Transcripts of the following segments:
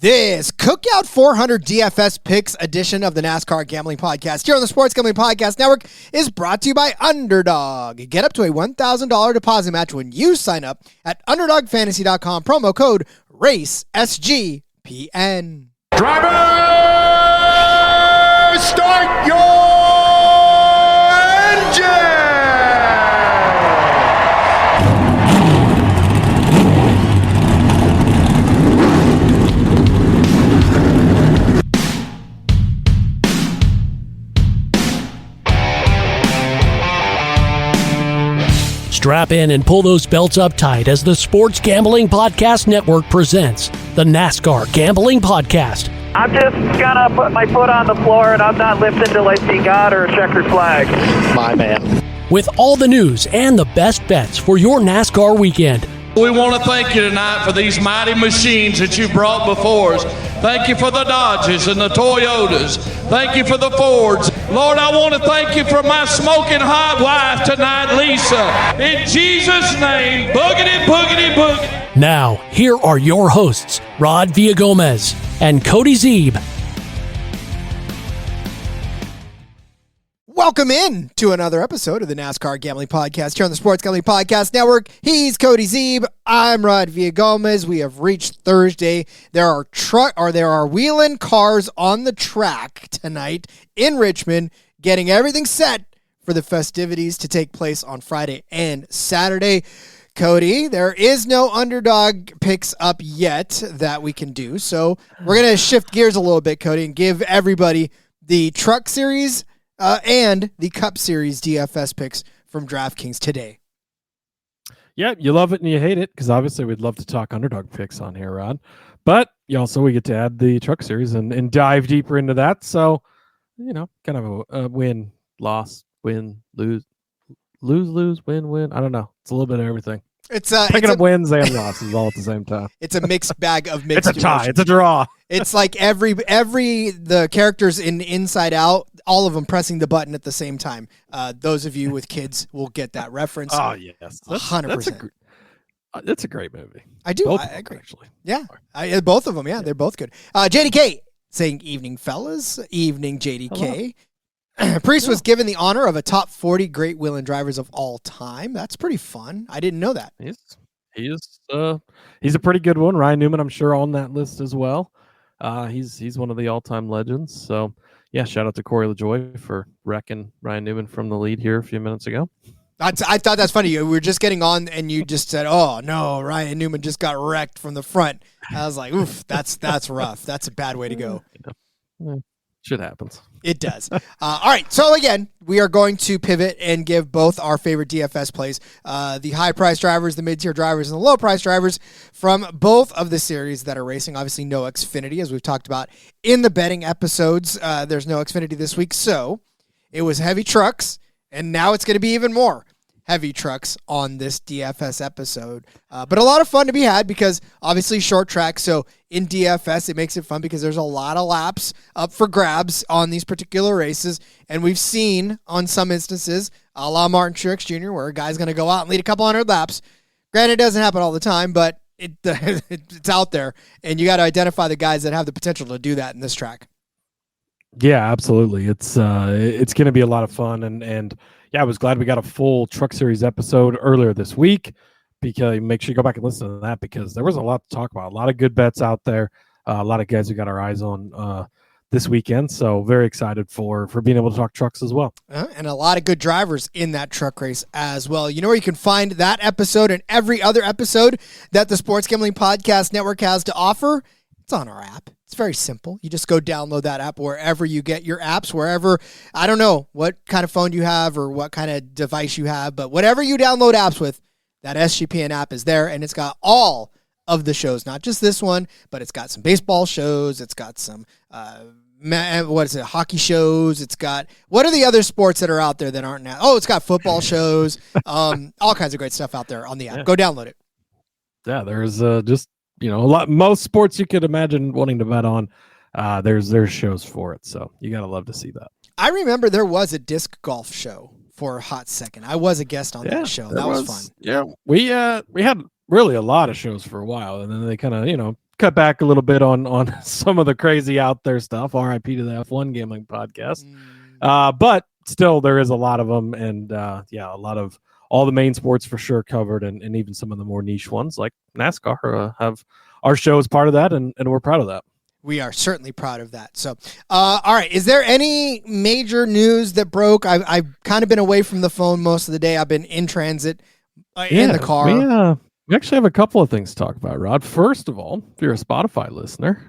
This Cookout 400 DFS Picks edition of the NASCAR Gambling Podcast here on the Sports Gambling Podcast Network is brought to you by Underdog. Get up to a $1,000 deposit match when you sign up at UnderdogFantasy.com. Promo code RACESGPN. Driver, start your engine! Strap in and pull those belts up tight as the Sports Gambling Podcast Network presents the NASCAR Gambling Podcast. I'm just gonna put my foot on the floor and I'm not lifting till I see God or a checkered flag. My man. With all the news and the best bets for your NASCAR weekend. We want to thank you tonight for these mighty machines that you brought before us. Thank you for the Dodges and the Toyotas. Thank you for the Fords. Lord, I want to thank you for my smoking hot wife tonight, Lisa. In Jesus' name, boogity, boogity, boogity. Now, here are your hosts, Rod Villagomez and Cody Zeeb. Welcome in to another episode of the NASCAR Gambling Podcast here on the Sports Gambling Podcast Network. He's Cody Zeeb. I'm Rod Villagomez. We have reached Thursday. There are wheeling cars on the track tonight in Richmond, getting everything set for the festivities to take place on Friday and Saturday. Cody, there is no underdog picks up yet that we can do, so we're going to shift gears a little bit, Cody, and give everybody the Truck Series and the Cup Series DFS picks from DraftKings today. Yeah, you love it and you hate it because obviously we'd love to talk underdog picks on here, Rod. But we get to add the Truck Series and dive deeper into that. So, kind of a win, loss, win, lose, win. I don't know. It's a little bit of everything. It's picking up wins and losses all at the same time. It's a mixed bag of mixed It's a tie. emotions. It's a draw. It's like the characters in Inside Out, all of them pressing the button at the same time. Those of you with kids will get that reference. Oh, yes. 100%. That's a great movie. I do. Both I of them, agree. actually. Yeah. Both of them. Yeah, they're both good. JDK saying evening, fellas. Evening, JDK. Priest was given the honor of a top 40 great wheeling drivers of all time. That's pretty fun. I didn't know that. He's a pretty good one. Ryan Newman, I'm sure, on that list as well. He's one of the all-time legends. So, yeah, shout out to Corey LaJoie for wrecking Ryan Newman from the lead here a few minutes ago. I thought that's funny. We were just getting on, and you just said, "Oh no, Ryan Newman just got wrecked from the front." I was like, "Oof, that's rough. That's a bad way to go." Yeah. Shit happens. It does. All right. So again, we are going to pivot and give both our favorite DFS plays, the high price drivers, the mid-tier drivers, and the low price drivers from both of the series that are racing. Obviously, no Xfinity, as we've talked about in the betting episodes. There's no Xfinity this week. So it was heavy trucks, and now it's going to be even more heavy trucks on this DFS episode. But a lot of fun to be had because obviously short track. So in DFS, it makes it fun because there's a lot of laps up for grabs on these particular races. And we've seen on some instances, a la Martin Truex Jr., where a guy's going to go out and lead a couple hundred laps. Granted, it doesn't happen all the time, but it's out there. And you got to identify the guys that have the potential to do that in this track. Yeah, absolutely. It's going to be a lot of fun. And yeah, I was glad we got a full Truck Series episode earlier this week, because make sure you go back and listen to that because there was a lot to talk about. A lot of good bets out there. A lot of guys we got our eyes on this weekend. So very excited for being able to talk trucks as well. And a lot of good drivers in that truck race as well. You know where you can find that episode and every other episode that the Sports Gambling Podcast Network has to offer? It's on our app. It's very simple. You just go download that app wherever you get your apps, wherever, I don't know what kind of phone you have or what kind of device you have, but whatever you download apps with, that SGPN app is there, and it's got all of the shows, not just this one, but it's got some baseball shows. It's got some, hockey shows. It's got, what are the other sports that are out there that aren't now? Oh, it's got football shows, all kinds of great stuff out there on the app. Yeah. Go download it. Yeah, there's just, most sports you could imagine wanting to bet on. There's shows for it. So you got to love to see that. I remember there was a disc golf show for a hot second. I was a guest on that show. That was fun. Yeah, we had really a lot of shows for a while, and then they kind of cut back a little bit on some of the crazy out there stuff. RIP to the F1 Gambling Podcast. But still, there is a lot of them, and a lot of all the main sports for sure covered, and even some of the more niche ones like NASCAR have our show as part of that, and we're proud of that. We are certainly proud of that. So, all right. Is there any major news that broke? I've kind of been away from the phone most of the day. I've been in transit in the car. We actually have a couple of things to talk about, Rod. First of all, if you're a Spotify listener,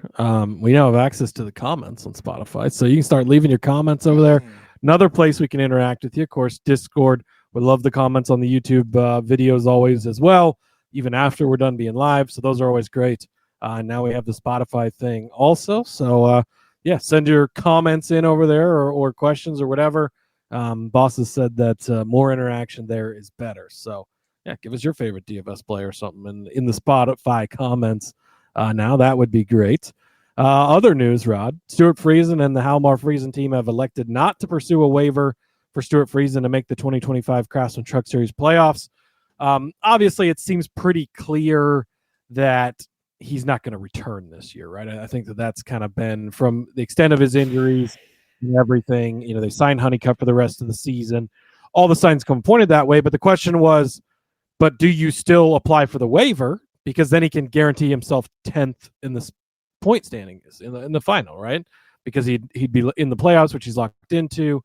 we now have access to the comments on Spotify, so you can start leaving your comments over there. Another place we can interact with you, of course, Discord. We love the comments on the YouTube videos always as well, even after we're done being live. So those are always great. Now we have the Spotify thing also. So, send your comments in over there or questions or whatever. Boss has said that more interaction there is better. So, give us your favorite DFS play or something in the Spotify comments now. That would be great. Other news, Rod. Stuart Friesen and the Halmar Friesen team have elected not to pursue a waiver for Stuart Friesen to make the 2025 Craftsman Truck Series playoffs. Obviously, it seems pretty clear that he's not going to return this year, right? I think that's kind of been from the extent of his injuries and everything. You know, they signed Honeycutt for the rest of the season. All the signs come pointed that way, but the question was, but do you still apply for the waiver? Because then he can guarantee himself 10th in the point standings in the final, right? Because he'd be in the playoffs, which he's locked into.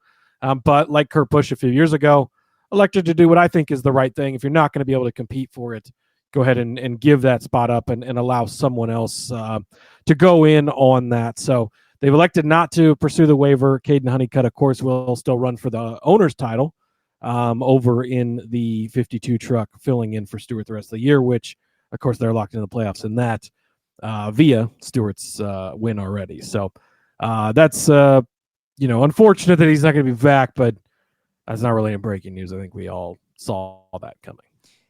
But like Kurt Busch a few years ago, elected to do what I think is the right thing. If you're not going to be able to compete for it, go ahead and give that spot up and allow someone else to go in on that. So they've elected not to pursue the waiver. Caden Honeycutt, of course, will still run for the owner's title over in the 52 truck, filling in for Stewart the rest of the year, which, of course, they're locked into the playoffs in that via Stewart's win already. So that's, unfortunate that he's not going to be back, but that's not really a breaking news. I think we all saw that coming.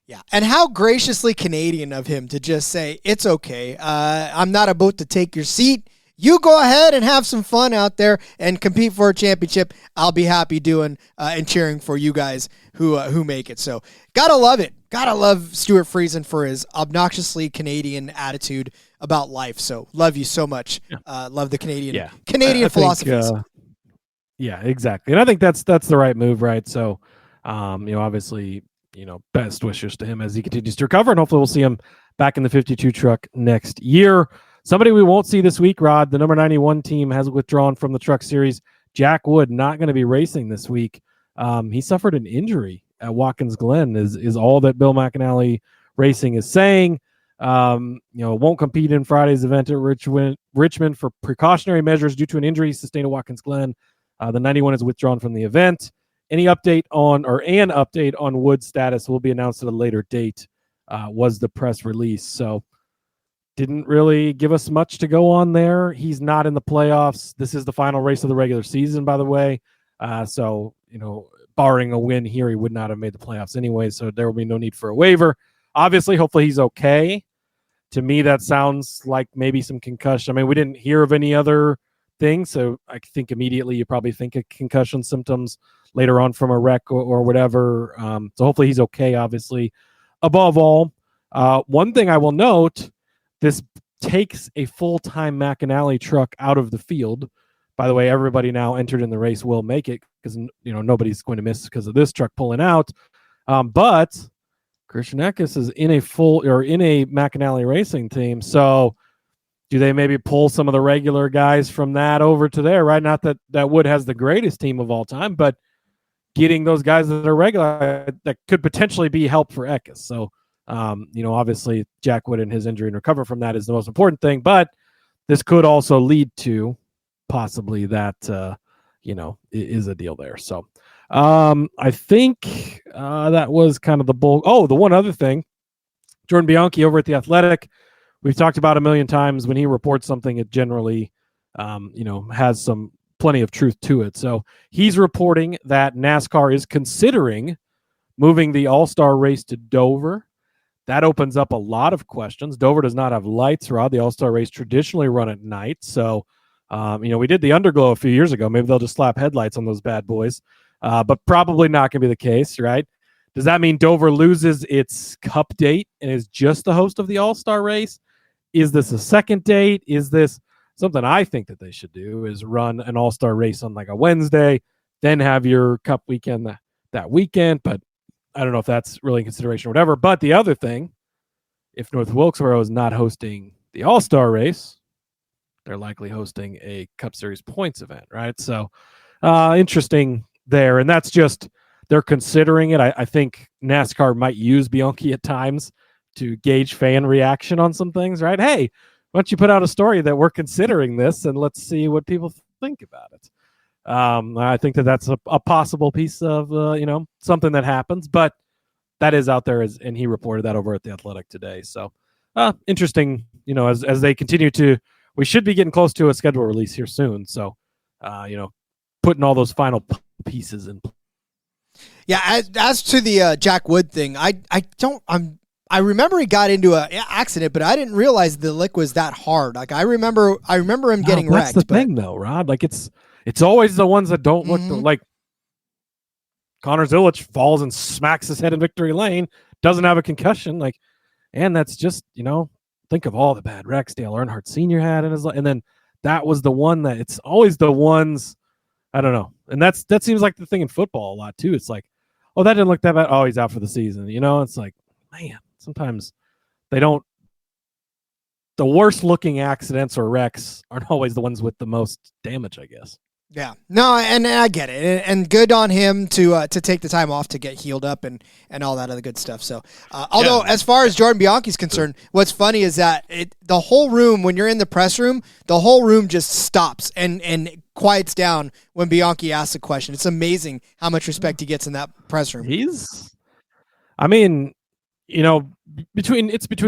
Yeah, and how graciously Canadian of him to just say, it's okay. I'm not about to take your seat. You go ahead and have some fun out there and compete for a championship. I'll be happy doing and cheering for you guys who make it. So gotta love it. Gotta love Stuart Friesen for his obnoxiously Canadian attitude about life. So love you so much. Love the Canadian philosophies. Yeah, exactly. And I think that's the right move, right? So, obviously, best wishes to him as he continues to recover, and hopefully we'll see him back in the 52 truck next year. Somebody we won't see this week, Rod, the number 91 team has withdrawn from the Truck Series. Jack Wood not going to be racing this week. He suffered an injury at Watkins Glen is all that Bill McAnally Racing is saying. Won't compete in Friday's event at Richmond for precautionary measures due to an injury sustained at Watkins Glen. The 91 is withdrawn from the event. An update on Wood's status will be announced at a later date, was the press release. So didn't really give us much to go on there. He's not in the playoffs. This is the final race of the regular season, by the way. So, barring a win here, he would not have made the playoffs anyway. So there will be no need for a waiver. Obviously, hopefully he's okay. To me, that sounds like maybe some concussion. I mean, we didn't hear of any other things. So I think immediately you probably think of concussion symptoms later on from a wreck or whatever. So hopefully he's okay, obviously. Above all, one thing I will note, this takes a full-time McAnally truck out of the field. By the way, everybody now entered in the race will make it because nobody's going to miss because of this truck pulling out. But Christian Eckes is in a McAnally Racing team. So do they maybe pull some of the regular guys from that over to there, right? Not that Wood has the greatest team of all time, but getting those guys that are regular, that could potentially be help for Eckes. So, obviously Jack Wood and his injury and recover from that is the most important thing, but this could also lead to possibly that, is a deal there. So I think that was kind of the bulk. Oh, the one other thing, Jordan Bianchi over at The Athletic, we've talked about a million times, when he reports something, it generally, has plenty of truth to it. So he's reporting that NASCAR is considering moving the All-Star race to Dover. That opens up a lot of questions. Dover does not have lights, Rod. The All-Star race traditionally run at night. So, we did the Underglow a few years ago. Maybe they'll just slap headlights on those bad boys. But probably not going to be the case, right? Does that mean Dover loses its Cup date and is just the host of the All-Star race? is this a second date? Is this something I think that they should do is run an all-star race on like a Wednesday, then have your Cup weekend that weekend. But I don't know if that's really in consideration or whatever. But the other thing, if North Wilkesboro is not hosting the all-star race, they're likely hosting a Cup Series points event, right? So interesting there. And that's just, they're considering it. I think NASCAR might use Bianchi at times to gauge fan reaction on some things, right? Hey, why don't you put out a story that we're considering this and let's see what people think about it. I think that's a possible piece of, something that happens, but that is out there, and he reported that over at The Athletic today. So interesting, as they continue to, we should be getting close to a schedule release here soon. So, putting all those final pieces in. Yeah. As to the Jack Wood thing, I remember he got into an accident, but I didn't realize the lick was that hard. Like I remember him getting wrecked. That's the thing though, Rod. Like it's always the ones that don't look like Connor Zilic falls and smacks his head in victory lane, doesn't have a concussion. Like, and that's just, think of all the bad wrecks Dale Earnhardt Sr. had in his life. And then that was the one that it's always the ones, I don't know. And that seems like the thing in football a lot too. It's like, oh, that didn't look that bad. Oh, he's out for the season. It's like, man, sometimes the worst looking accidents or wrecks aren't always the ones with the most damage, I guess. Yeah, no, and I get it, and good on him to take the time off to get healed up and all that other good stuff. So, although as far as Jordan Bianchi's concerned, what's funny is that the whole room, when you're in the press room, the whole room just stops and quiets down when Bianchi asks a question. It's amazing how much respect he gets in that press room. Between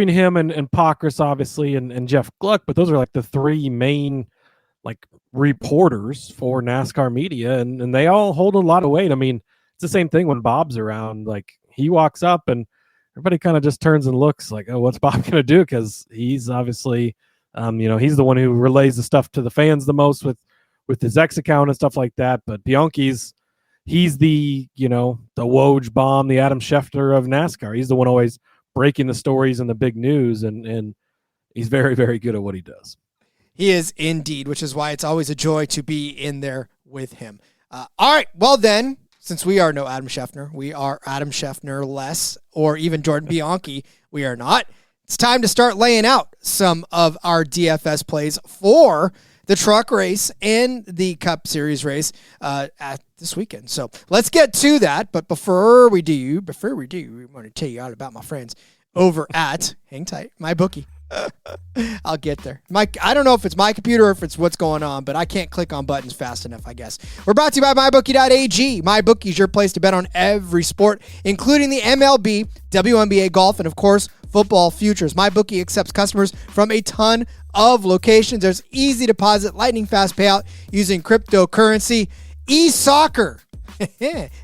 him and Pockrass, obviously, and Jeff Gluck, but those are like the three main reporters for NASCAR media, and they all hold a lot of weight. I mean, it's the same thing when Bob's around. Like he walks up and everybody kind of just turns and looks like, oh, what's Bob going to do? Because he's obviously, he's the one who relays the stuff to the fans the most with his X account and stuff like that. But Bianchi's, he's the, the Woj bomb, the Adam Schefter of NASCAR. He's the one always breaking the stories and the big news, and he's very, very good at what he does. He is indeed, which is why it's always a joy to be in there with him. All right, well then, since we are no Adam Schefter, we are Adam Schefter less, or even Jordan Bianchi, we are not. It's time to start laying out some of our DFS plays for the truck race and the Cup Series race at this weekend. So let's get to that. But before we do, we want to tell you all about my friends over at, hang tight, MyBookie. I'll get there. I don't know if it's my computer or if it's what's going on, but I can't click on buttons fast enough, I guess. We're brought to you by MyBookie.ag. MyBookie is your place to bet on every sport, including the MLB, WNBA, golf, and of course, football futures. MyBookie accepts customers from a ton of locations. There's easy deposit, lightning fast payout using cryptocurrency, e-soccer.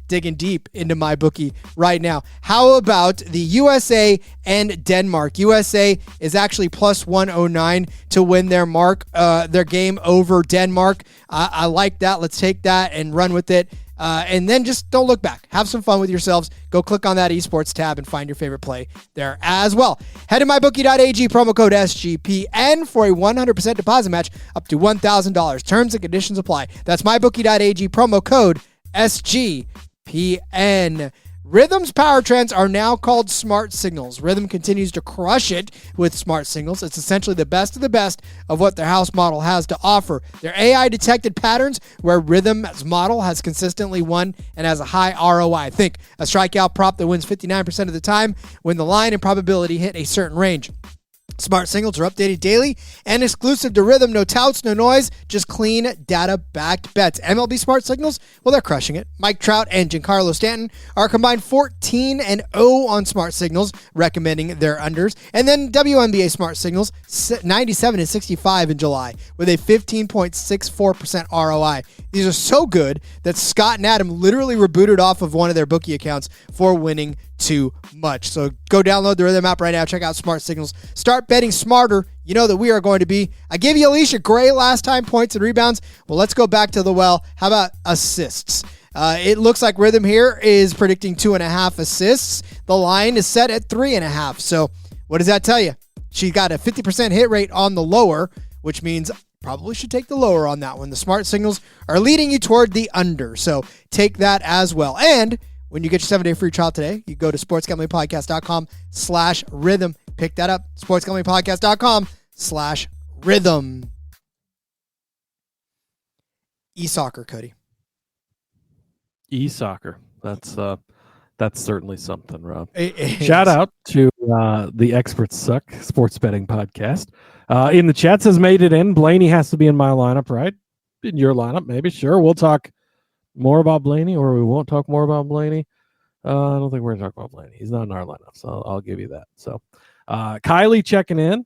Digging deep into MyBookie right now. How about the USA and Denmark? USA is actually plus 109 to win their game over Denmark. I like that. Let's take that and run with it. And then just don't look back. Have some fun with yourselves. Go click on that esports tab and find your favorite play there as well. Head to mybookie.ag, promo code SGPN for a 100% deposit match up to $1,000. Terms and conditions apply. That's mybookie.ag, promo code SGPN. Rhythm's power trends are now called smart signals. Rhythm continues to crush it with smart signals. It's essentially the best of the best of what their house model has to offer. Their AI detected patterns where Rhythm's model has consistently won and has a high ROI. Think a strikeout prop that wins 59% of the time when the line and probability hit a certain range. Smart signals are updated daily and exclusive to Rhythm. No touts, no noise, just clean data-backed bets. MLB Smart Signals, well, they're crushing it. Mike Trout and Giancarlo Stanton are combined 14-0 on Smart Signals, recommending their unders. And then WNBA Smart Signals, 97-65 in July, with a 15.64% ROI. These are so good that Scott and Adam literally rebooted off of one of their bookie accounts for winning too much. So go download the Rhythm app right now. Check out Smart Signals. Start betting smarter. You know that we are going to be. I gave you Alicia Gray last time, points and rebounds. Well, let's go back to the well. How about assists? It looks like Rhythm here is predicting 2.5 assists. The line is set at 3.5. So what does that tell you? she got a 50% hit rate on the lower, which means probably should take the lower on that one. The smart signals are leading you toward the under, so take that as well. And when you get your 7-day free trial today, you go to sportsgamblingpodcast.com/rhythm. Pick that up, sportsgamblingpodcast.com/rhythm. E-soccer, Cody. E-soccer. That's certainly something, Rob. It Shout is. out to the Experts Suck sports betting podcast. In the chat says made it in. Blaney has to be in my lineup, right? In your lineup, maybe. Sure. We'll talk more about Blaney, or we won't talk more about Blaney. I don't think we're going to talk about Blaney. He's not in our lineup, so I'll give you that. So Kylie checking in.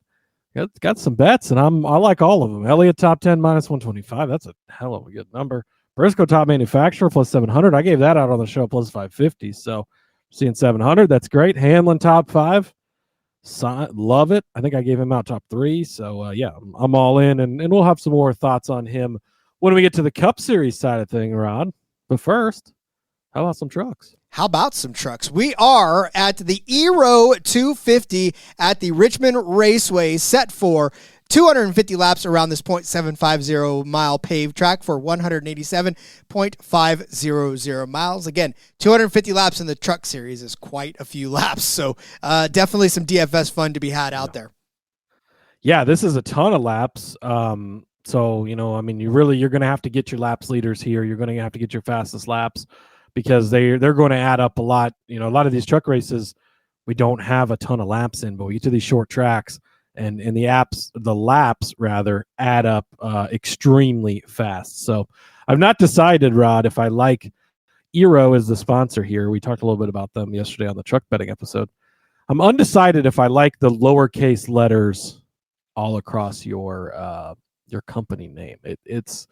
Got some bets, and I like all of them. Elliott top 10 minus 125. That's a hell of a good number. Briscoe top manufacturer plus 700. I gave that out on the show plus 550. So seeing 700, that's great. Hamlin top 5. Love it. I think I gave him out top 3. So yeah, I'm all in, and we'll have some more thoughts on him when we get to the Cup Series side of thing, Rod. But first, how about some trucks? How about some trucks? We are at the Eero 250 at the Richmond Raceway, set for 250 laps around this .750 mile paved track for 187.500 miles. Again, 250 laps in the Truck Series is quite a few laps, so definitely some DFS fun to be had out there. Yeah, this is a ton of laps. So, you're going to have to get your laps leaders here. You're going to have to get your fastest laps, because they're going to add up a lot. A lot of these truck races, we don't have a ton of laps in, but we get to these short tracks, and the laps add up extremely fast. So I've not decided, Rod, if I like Eero as the sponsor here. We talked a little bit about them yesterday on the truck betting episode. I'm undecided if I like the lowercase letters all across your company name. It's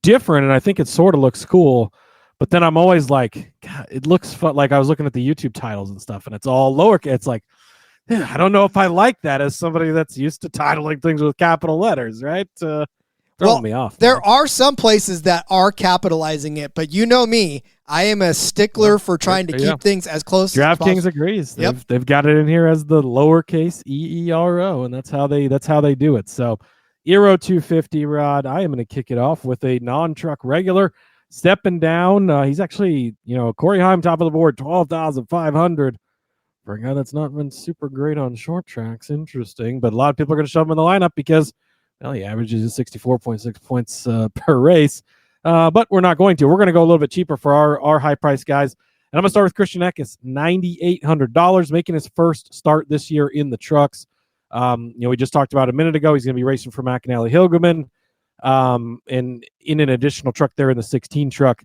different, and I think it sort of looks cool. But then I'm always like, God, it looks fun. Like I was looking at the YouTube titles and stuff, and it's all lowercase. It's like, I don't know if I like that as somebody that's used to titling things with capital letters, right? Throwing me off. There are some places that are capitalizing it, but you know me, I am a stickler for trying to keep things as close as possible. DraftKings agrees. Yep. They've got it in here as the lowercase EERO, and that's how they do it. So Eero 250, Rod, I am going to kick it off with a non-truck regular. Stepping down, he's actually, Corey Heim, top of the board, 12,500 for a guy that's not been super great on short tracks. Interesting, but a lot of people are going to shove him in the lineup because, well, he averages 64.6 points per race. But we're not going to. We're going to go a little bit cheaper for our high price guys. And I'm going to start with Christian Eckes, $9,800, making his first start this year in the trucks. We just talked about a minute ago, he's going to be racing for McAnally Hilgeman. And in an additional truck there in the 16 truck.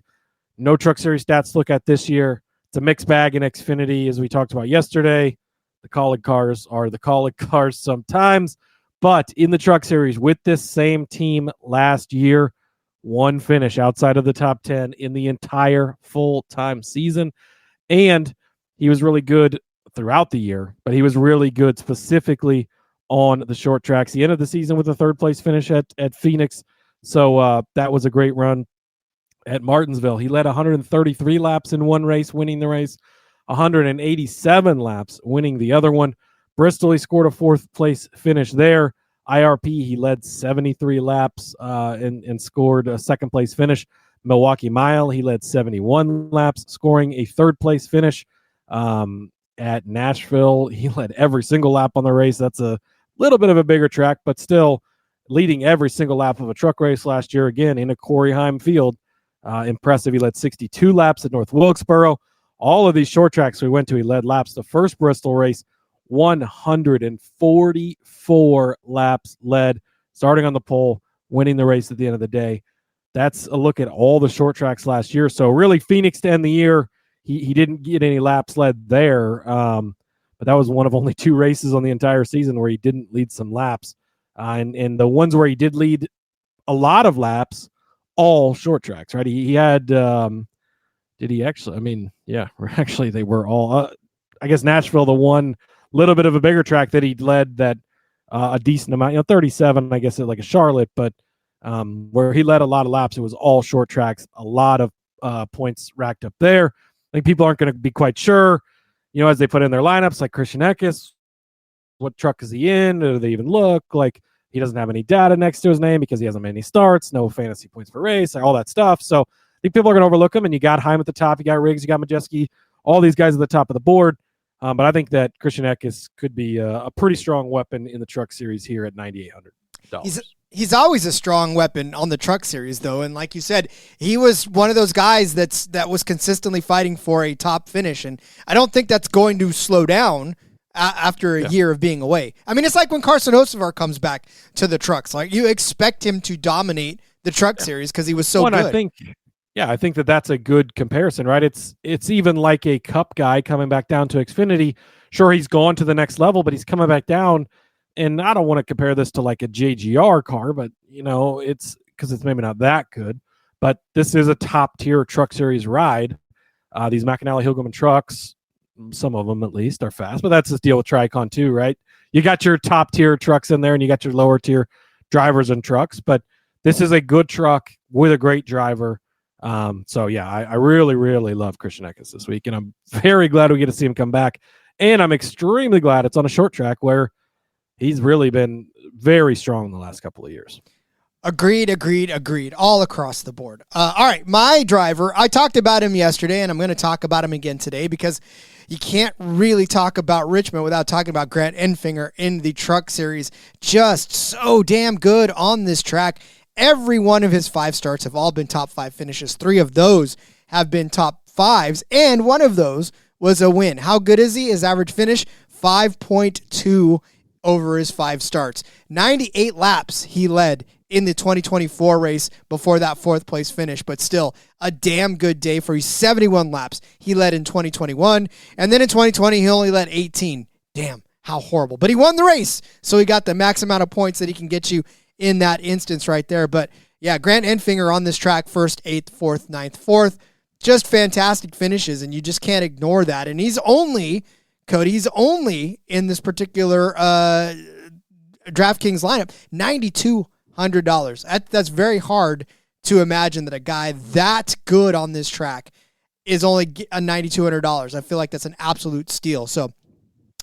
No Truck Series stats to look at this year. It's a mixed bag in Xfinity, as we talked about yesterday. The Colleague cars are the Colleague cars sometimes, but in the Truck Series with this same team last year, one finish outside of the top 10 in the entire full-time season. And he was really good throughout the year, but he was really good specifically on the short tracks. He ended the season with a third-place finish at Phoenix, so that was a great run. At Martinsville, he led 133 laps in one race, winning the race, 187 laps, winning the other one. Bristol, he scored a fourth-place finish there. IRP, he led 73 laps and scored a second-place finish. Milwaukee Mile, he led 71 laps, scoring a third-place finish. At Nashville, he led every single lap on the race. That's a little bit of a bigger track, but still leading every single lap of a truck race last year, again, in a Corey Heim field. Impressive. He led 62 laps at North Wilkesboro. All of these short tracks we went to, he led laps. The first Bristol race, 144 laps led, starting on the pole, winning the race at the end of the day. That's a look at all the short tracks last year. So really, Phoenix to end the year, he didn't get any laps led there. But that was one of only two races on the entire season where he didn't lead some laps. And the ones where he did lead a lot of laps, all short tracks, right? He had, did he actually? I mean, yeah, actually they were all, I guess Nashville, the one little bit of a bigger track that he led that a decent amount, 37, I guess, like a Charlotte, but where he led a lot of laps, it was all short tracks, a lot of points racked up there. I think people aren't going to be quite sure, as they put in their lineups, like Christian Eckes, what truck is he in? Do they even look like he doesn't have any data next to his name because he hasn't made any starts, no fantasy points per race, all that stuff. So I think people are going to overlook him. And you got Heim at the top, you got Riggs, you got Majeski, all these guys at the top of the board. But I think that Christian Eckes could be a pretty strong weapon in the Truck Series here at $9,800. He's always a strong weapon on the Truck Series, though, and like you said, he was one of those guys that was consistently fighting for a top finish, and I don't think that's going to slow down after a year of being away. I mean, it's like when Carson Hocevar comes back to the trucks. Like, you expect him to dominate the Truck Series because he was so good. I think that that's a good comparison, right? It's even like a Cup guy coming back down to Xfinity. Sure, he's gone to the next level, but he's coming back down. And I don't want to compare this to like a JGR car, but it's because it's maybe not that good. But this is a top tier Truck Series ride. These McAnally Hilgeman trucks, some of them at least, are fast, but that's the deal with Tricon too, right? You got your top tier trucks in there, and you got your lower tier drivers and trucks. But this is a good truck with a great driver. I really, really love Christian Eckes this week, and I'm very glad we get to see him come back. And I'm extremely glad it's on a short track where he's really been very strong in the last couple of years. Agreed. All across the board. All right, my driver, I talked about him yesterday, and I'm going to talk about him again today because you can't really talk about Richmond without talking about Grant Enfinger in the Truck Series. Just so damn good on this track. Every one of his 5 starts have all been top 5 finishes. 3 of those have been top 5s, and one of those was a win. How good is he? His average finish, 5.2 over his 5 starts. 98 laps he led in the 2024 race before that 4th place finish, but still a damn good day for you. 71 laps he led in 2021, and then in 2020 he only led 18. Damn, how horrible. But he won the race, so he got the max amount of points that he can get you in that instance right there. But yeah, Grant Enfinger on this track, 1st, 8th, 4th, 9th, 4th. Just fantastic finishes, and you just can't ignore that. And he's only in this particular DraftKings lineup, $9,200. That's very hard to imagine that a guy that good on this track is only a $9,200. I feel like that's an absolute steal. So,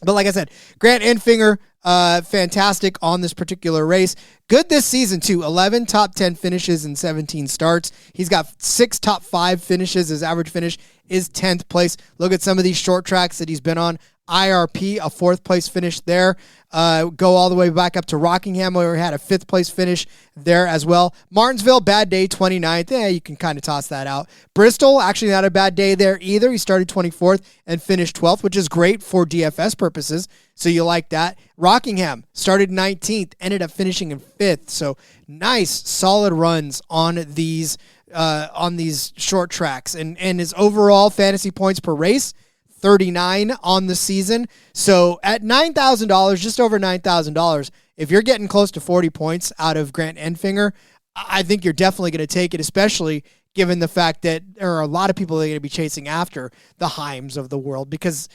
but like I said, Grant Enfinger, fantastic on this particular race. Good this season, too. 11 top 10 finishes in 17 starts. He's got 6 top 5 finishes. His average finish is 10th place. Look at some of these short tracks that he's been on. IRP, a 4th place finish there. Go all the way back up to Rockingham, where he had a 5th place finish there as well. Martinsville, bad day, 29th. You can kind of toss that out. Bristol, actually not a bad day there either. He started 24th and finished 12th, which is great for DFS purposes. So you like that. Rockingham started 19th, ended up finishing in 5th. So nice, solid runs on these short tracks. And his overall fantasy points per race, 39 on the season. So at $9,000, just over $9,000, if you're getting close to 40 points out of Grant Enfinger, I think you're definitely going to take it, especially given the fact that there are a lot of people that are going to be chasing after the Heims of the world because,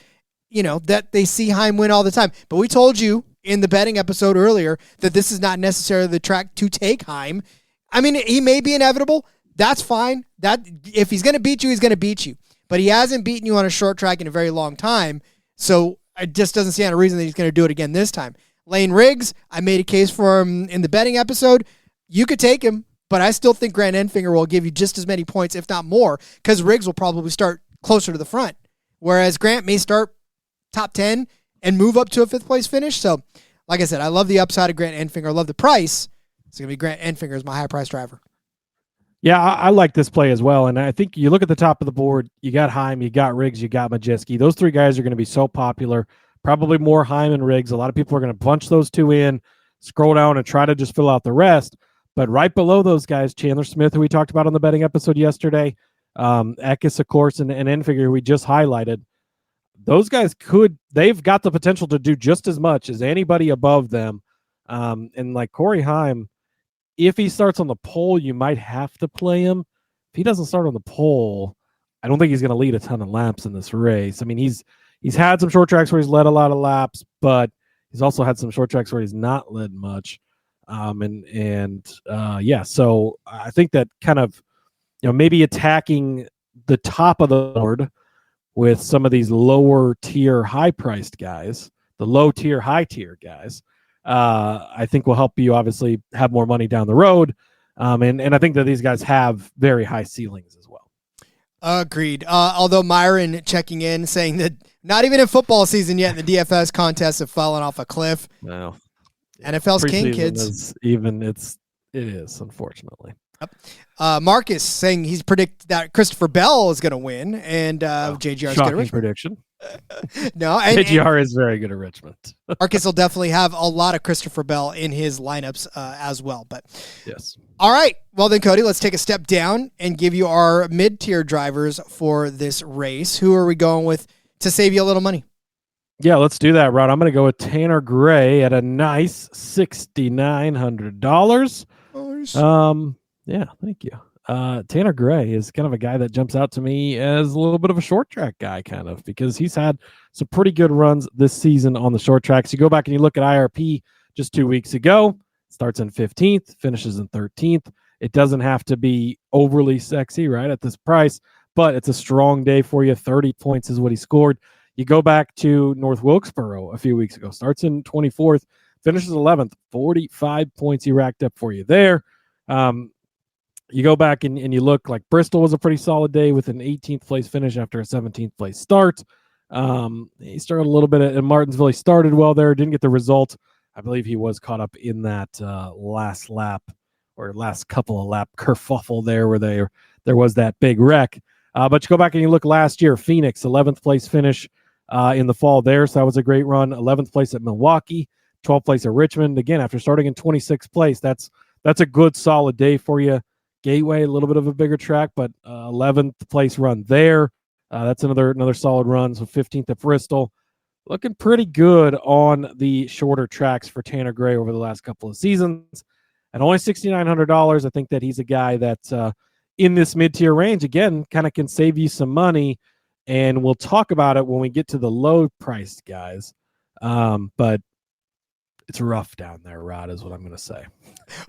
that they see Heim win all the time. But we told you in the betting episode earlier that this is not necessarily the track to take Heim. I mean, he may be inevitable. That's fine. That if he's going to beat you, he's going to beat you. But he hasn't beaten you on a short track in a very long time, so it just doesn't stand a reason that he's going to do it again this time. Lane Riggs, I made a case for him in the betting episode. You could take him, but I still think Grant Enfinger will give you just as many points, if not more, because Riggs will probably start closer to the front, whereas Grant may start top 10 and move up to a 5th place finish. So, like I said, I love the upside of Grant Enfinger. I love the price. It's going to be Grant Enfinger as my high-price driver. Yeah, I like this play as well. And I think you look at the top of the board, you got Heim, you got Riggs, you got Majeski. Those 3 guys are going to be so popular, probably more Heim and Riggs. A lot of people are going to bunch those 2 in, scroll down and try to just fill out the rest. But right below those guys, Chandler Smith, who we talked about on the betting episode yesterday, Eckes, of course, and Enfinger, who we just highlighted. Those guys they've got the potential to do just as much as anybody above them. And like Corey Heim, if he starts on the pole, you might have to play him. If he doesn't start on the pole, I don't think he's going to lead a ton of laps in this race. I mean, he's had some short tracks where he's led a lot of laps, but he's also had some short tracks where he's not led much. So I think that kind of, maybe attacking the top of the board with some of these lower tier, high priced guys low tier, high tier guys, I think will help you obviously have more money down the road. And I think that these guys have very high ceilings as well. Agreed. Although Myron checking in saying that not even in football season yet, and the DFS contests have fallen off a cliff. No. NFL's king, Preseason kids. It is, unfortunately. Yep. Marcus saying he's predict that Christopher Bell is going to win, and JGR's good at Richmond. Prediction. No, and JGR is very good at Richmond. Marcus will definitely have a lot of Christopher Bell in his lineups as well. But yes. All right. Well then, Cody, let's take a step down and give you our mid-tier drivers for this race. Who are we going with to save you a little money? Yeah, let's do that, Rod. I'm going to go with Tanner Gray at a nice $6,900. Yeah, thank you. Tanner Gray is kind of a guy that jumps out to me as a little bit of a short track guy, kind of, because he's had some pretty good runs this season on the short tracks. You go back and you look at IRP just 2 weeks ago, starts in 15th, finishes in 13th. It doesn't have to be overly sexy, right, at this price, but it's a strong day for you. 30 points is what he scored. You go back to North Wilkesboro a few weeks ago, starts in 24th, finishes 11th, 45 points he racked up for you there. You go back and you look like Bristol was a pretty solid day with an 18th place finish after a 17th place start. He started a little bit at Martinsville. He started well there, didn't get the result. I believe he was caught up in that last lap or last couple of lap kerfuffle there where there was that big wreck. But you go back and you look last year, Phoenix, 11th place finish in the fall there. So that was a great run. 11th place at Milwaukee, 12th place at Richmond. Again, after starting in 26th place, that's a good solid day for you. Gateway, a little bit of a bigger track, but 11th place run there. That's another solid run. So 15th at Bristol. Looking pretty good on the shorter tracks for Tanner Gray over the last couple of seasons. At only $6,900, I think that he's a guy that's in this mid-tier range. Again, kind of can save you some money, and we'll talk about it when we get to the low-priced guys. But it's rough down there, Rod, is what I'm going to say.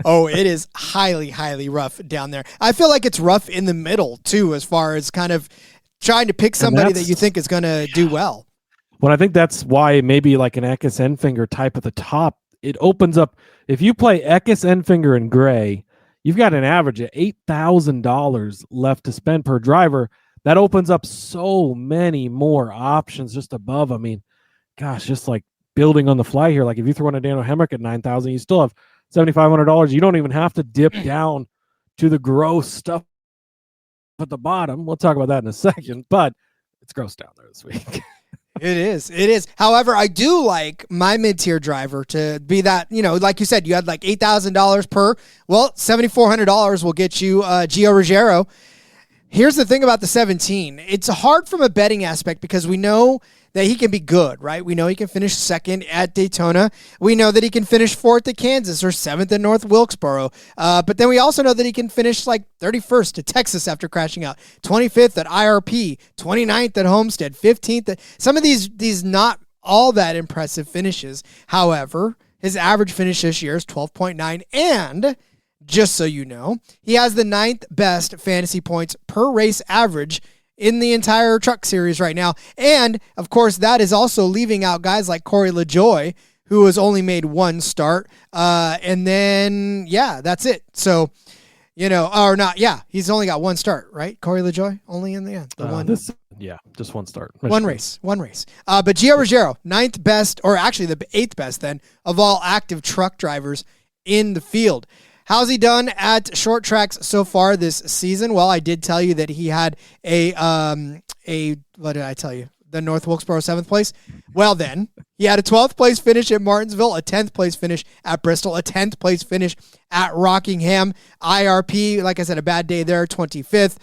Oh, it is highly, highly rough down there. I feel like it's rough in the middle, too, as far as kind of trying to pick somebody that you think is going to do well. Well, I think that's why maybe like an Eckes Enfinger type at the top, it opens up. If you play Eckes Enfinger and Gray, you've got an average of $8,000 left to spend per driver. That opens up so many more options just above. I mean, gosh, just like building on the fly here. Like if you throw in a Daniel Hemrick at $9,000, you still have $7,500. You don't even have to dip down to the gross stuff at the bottom. We'll talk about that in a second, but it's gross down there this week. It is. However, I do like my mid-tier driver to be that, like you said, you had like $8,000 per. Well, $7,400 will get you Gio Ruggiero. Here's the thing about the 17. It's hard from a betting aspect because we know that he can be good, right? We know he can finish second at Daytona. We know that he can finish fourth at Kansas or seventh at North Wilkesboro. But then we also know that he can finish like 31st at Texas after crashing out, 25th at IRP, 29th at Homestead, 15th at some of these not all that impressive finishes. However, his average finish this year is 12.9, and just so you know, he has the 9th best fantasy points per race average in the entire truck series right now. And, of course, that is also leaving out guys like Corey LaJoie, who has only made one start. And then, that's it. So, or not. Yeah, he's only got one start, right? Corey LaJoie only in the one. Just one start. One race. But Gio Ruggiero, 9th best, or actually the 8th best then, of all active truck drivers in the field. How's he done at short tracks so far this season? Well, I did tell you that he had what did I tell you? The North Wilkesboro 7th place. Well, then he had a 12th place finish at Martinsville, a 10th place finish at Bristol, a 10th place finish at Rockingham. IRP, like I said, a bad day there, 25th.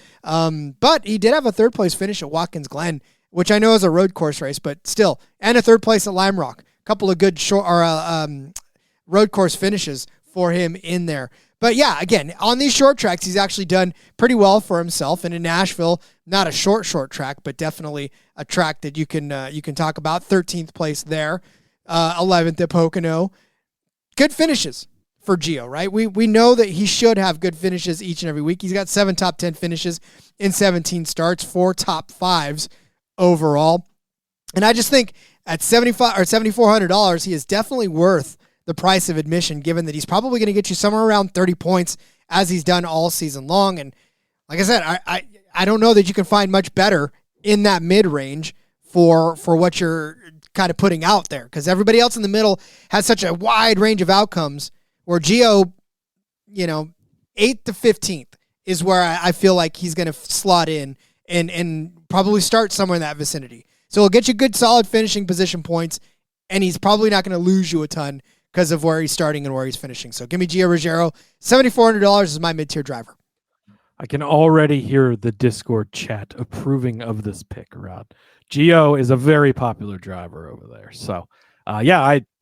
But he did have a 3rd place finish at Watkins Glen, which I know is a road course race, but still, and a 3rd place at Lime Rock. A couple of good road course finishes for him in there. But yeah, again, on these short tracks, he's actually done pretty well for himself. And in Nashville, not a short track, but definitely a track that you can talk about. 13th place there, 11th at Pocono. Good finishes for Gio, right? We know that he should have good finishes each and every week. He's got 7 top 10 finishes in 17 starts, 4 top 5s overall. And I just think at $75 or $7,400, he is definitely worth the price of admission, given that he's probably going to get you somewhere around 30 points as he's done all season long. And like I said, I don't know that you can find much better in that mid-range for what you're kind of putting out there, because everybody else in the middle has such a wide range of outcomes, where Gio, 8th to 15th is where I feel like he's going to slot in and probably start somewhere in that vicinity. So he'll get you good, solid finishing position points, and he's probably not going to lose you a ton because of where he's starting and where he's finishing. So give me Gio Ruggiero. $7,400 is my mid-tier driver. I can already hear the Discord chat approving of this pick, Rod. Gio is a very popular driver over there. So,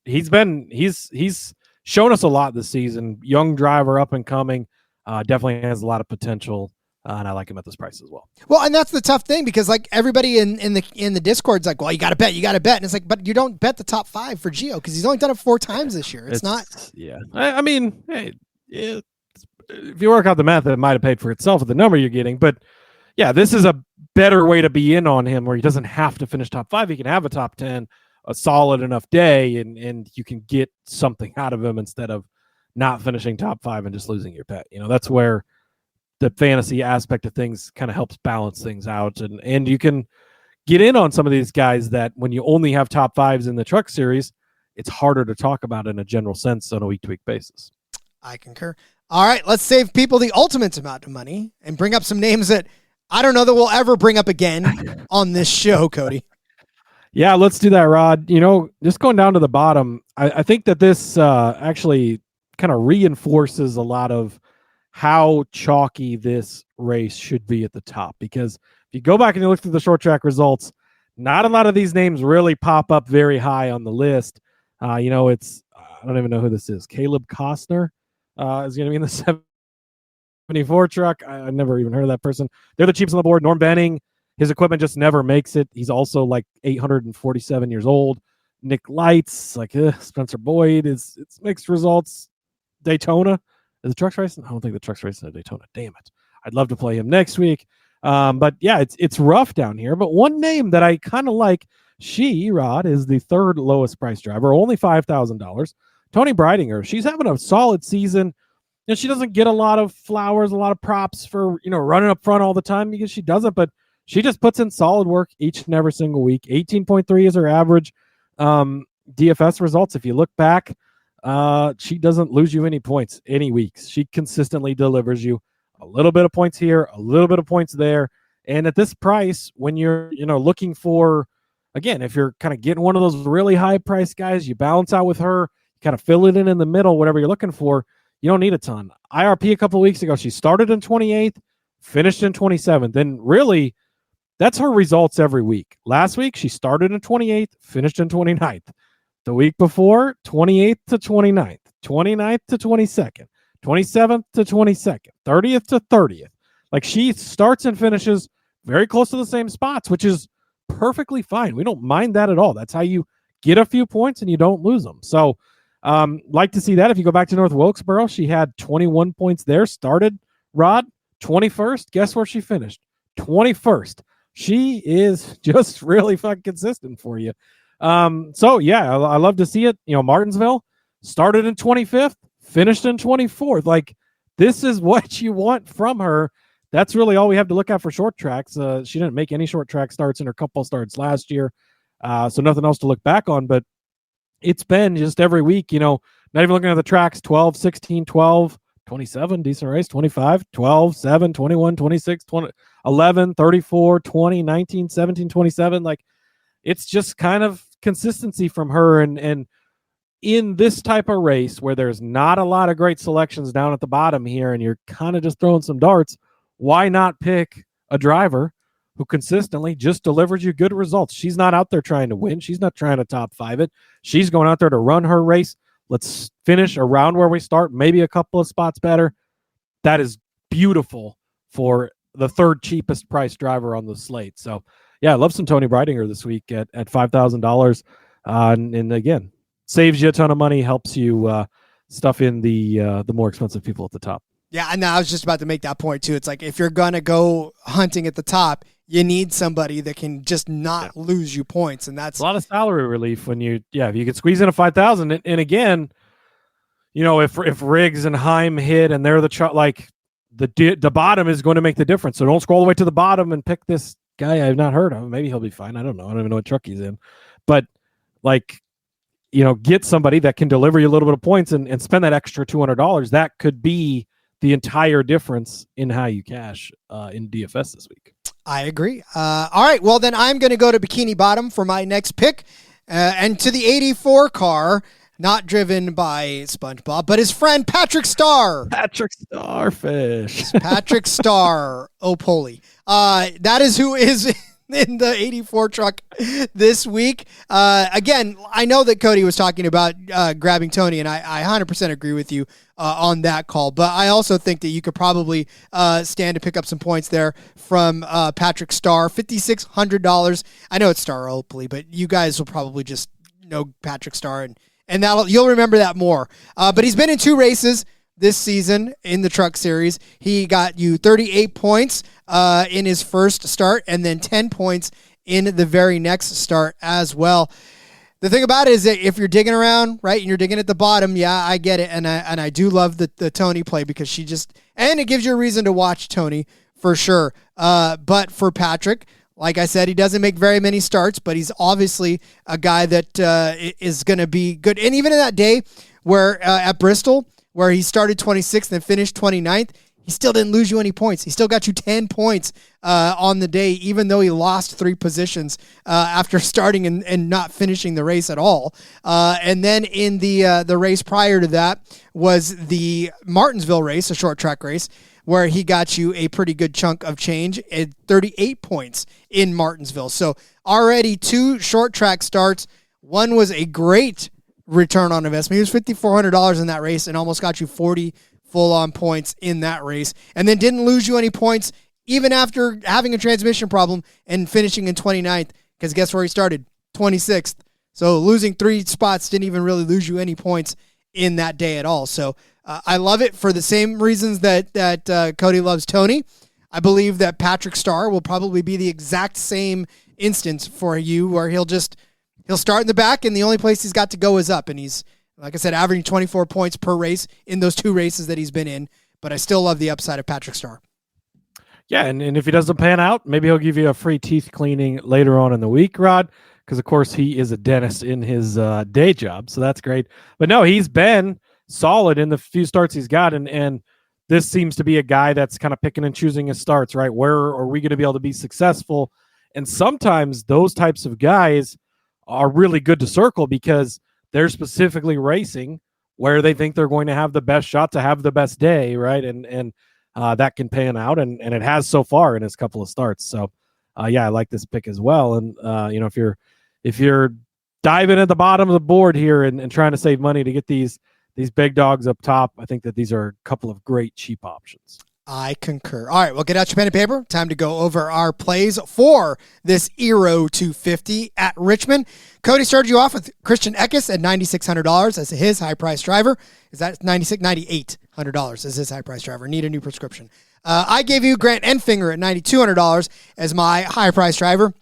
he's shown us a lot this season. Young driver, up and coming, definitely has a lot of potential, and I like him at this price as well. Well, and that's the tough thing, because like everybody in the Discord's like, well, you got to bet, and it's like, but you don't bet the top 5 for Gio because he's only done it 4 times this year. It's not. Yeah, I mean, hey, if you work out the math, it might have paid for itself with the number you're getting. But yeah, this is a better way to be in on him, where he doesn't have to finish top 5. He can have a top 10, a solid enough day, and you can get something out of him instead of not finishing top 5 and just losing your bet. That's where the fantasy aspect of things kind of helps balance things out. And you can get in on some of these guys that when you only have top 5s in the Truck Series, it's harder to talk about in a general sense on a week-to-week basis. I concur. All right, let's save people the ultimate amount of money and bring up some names that I don't know that we'll ever bring up again on this show, Cody. Yeah, let's do that, Rod. Just going down to the bottom, I think that this actually kind of reinforces a lot of how chalky this race should be at the top. Because if you go back and you look through the short track results, not a lot of these names really pop up very high on the list. I don't even know who this is. Caleb Costner is going to be in the 74 truck. I never even heard of that person. They're the cheapest on the board. Norm Benning, his equipment just never makes it. He's also like 847 years old. Nick Lights, Spencer Boyd it's mixed results. Daytona. Is the truck's racing? I don't think the truck's racing at Daytona. Damn it. I'd love to play him next week. But yeah, it's rough down here. But one name that I kind of like, Rod, is the 3rd lowest price driver, only $5,000. Tony Breidinger. She's having a solid season. She doesn't get a lot of flowers, a lot of props for, running up front all the time, because she doesn't, but she just puts in solid work each and every single week. 18.3 is her average DFS results. If you look back, she doesn't lose you any points any weeks. She consistently delivers you a little bit of points here, a little bit of points there. And at this price, when you're, looking for, again, if you're kind of getting one of those really high price guys, you balance out with her, you kind of fill it in the middle, whatever you're looking for. You don't need a ton. IRP a couple of weeks ago, she started in 28th, finished in 27th. Then really, that's her results every week. Last week, she started in 28th, finished in 29th. The week before, 28th to 29th, 29th to 22nd, 27th to 22nd, 30th to 30th. Like, she starts and finishes very close to the same spots, which is perfectly fine. We don't mind that at all. That's how you get a few points and you don't lose them. So, like to see that. If you go back to North Wilkesboro, she had 21 points there, started, Rod, 21st. Guess where she finished? 21st. She is just really fucking consistent for you. So yeah, I love to see it. Martinsville started in 25th, finished in 24th. Like, this is what you want from her. That's really all we have to look at for short tracks. She didn't make any short track starts in her couple starts last year. So nothing else to look back on, but it's been just every week, not even looking at the tracks, 12, 16, 12, 27, decent race, 25, 12, 7, 21, 26, 20, 11, 34, 20, 19, 17, 27. Like, it's just kind of consistency from her. And in this type of race where there's not a lot of great selections down at the bottom here, and you're kind of just throwing some darts, why not pick a driver who consistently just delivers you good results? She's not out there trying to win. She's not trying to top 5 it. She's going out there to run her race. Let's finish around where we start, maybe a couple of spots better. That is beautiful for the 3rd cheapest price driver on the slate. So yeah, I love some Tony Breidinger this week at $5,000. And again, saves you a ton of money, helps you stuff in the more expensive people at the top. Yeah, and I was just about to make that point too. It's like, if you're going to go hunting at the top, you need somebody that can just not lose you points, and that's a lot of salary relief when if you could squeeze in a 5,000, and again, if Riggs and Heim hit and they're the bottom is going to make the difference. So don't scroll all the way to the bottom and pick this guy I've not heard of. Maybe he'll be fine. I don't know. I don't even know what truck he's in, but get somebody that can deliver you a little bit of points and spend that extra $200. That could be the entire difference in how you cash in DFS this week. I agree. All right. Well, then I'm going to go to Bikini Bottom for my next pick and to the 84 car, not driven by SpongeBob, but his friend Patrick Star. Patrick Starfish. Patrick Staropoli. That is who is in the 84 truck this week. Again, I know that Cody was talking about grabbing Tony, and I 100% agree with you on that call. But I also think that you could probably stand to pick up some points there from Patrick Star, $5,600. I know it's Staropoli, but you guys will probably just know Patrick Star, and you'll remember that more. But he's been in 2 races this season in the Truck Series. He got you 38 points in his first start, and then 10 points in the very next start as well. The thing about it is that if you're digging around, right, and you're digging at the bottom, yeah, I get it, and I do love the Tony play because and it gives you a reason to watch Tony for sure. But for Patrick, like I said, he doesn't make very many starts, but he's obviously a guy that is going to be good. And even in that day where at Bristol, where he started 26th and finished 29th, he still didn't lose you any points. He still got you 10 points on the day, even though he lost 3 positions after starting and not finishing the race at all. And then in the race prior to that was the Martinsville race, a short track race, where he got you a pretty good chunk of change at 38 points in Martinsville. So already 2 short track starts. One was a great return on investment. He was $5,400 in that race and almost got you 40 full-on points in that race, and then didn't lose you any points even after having a transmission problem and finishing in 29th, because guess where he started? 26th. So losing 3 spots didn't even really lose you any points in that day at all. So I love it for the same reasons that Cody loves Tony. I believe that Patrick Star will probably be the exact same instance for you, where he'll start in the back, and the only place he's got to go is up. And he's, like I said, averaging 24 points per race in those 2 races that he's been in. But I still love the upside of Patrick Star. Yeah, and if he doesn't pan out, maybe he'll give you a free teeth cleaning later on in the week, Rod, because, of course, he is a dentist in his day job, so that's great. But no, he's been solid in the few starts he's got, and this seems to be a guy that's kind of picking and choosing his starts, right? Where are we going to be able to be successful? And sometimes those types of guys are really good to circle because they're specifically racing where they think they're going to have the best shot to have the best day, right? And that can pan out, and it has so far in his couple of starts. So, yeah, I like this pick as well. And if you're diving at the bottom of the board here and trying to save money to get these big dogs up top, I think that these are a couple of great cheap options. I concur. All right, well, get out your pen and paper. Time to go over our plays for this Eero 250 at Richmond. Cody started you off with Christian Eckes at $9,600 as his high-priced driver. Is that $9,800 as his high-priced driver? Need a new prescription. I gave you Grant Enfinger at $9,200 as my high-priced driver.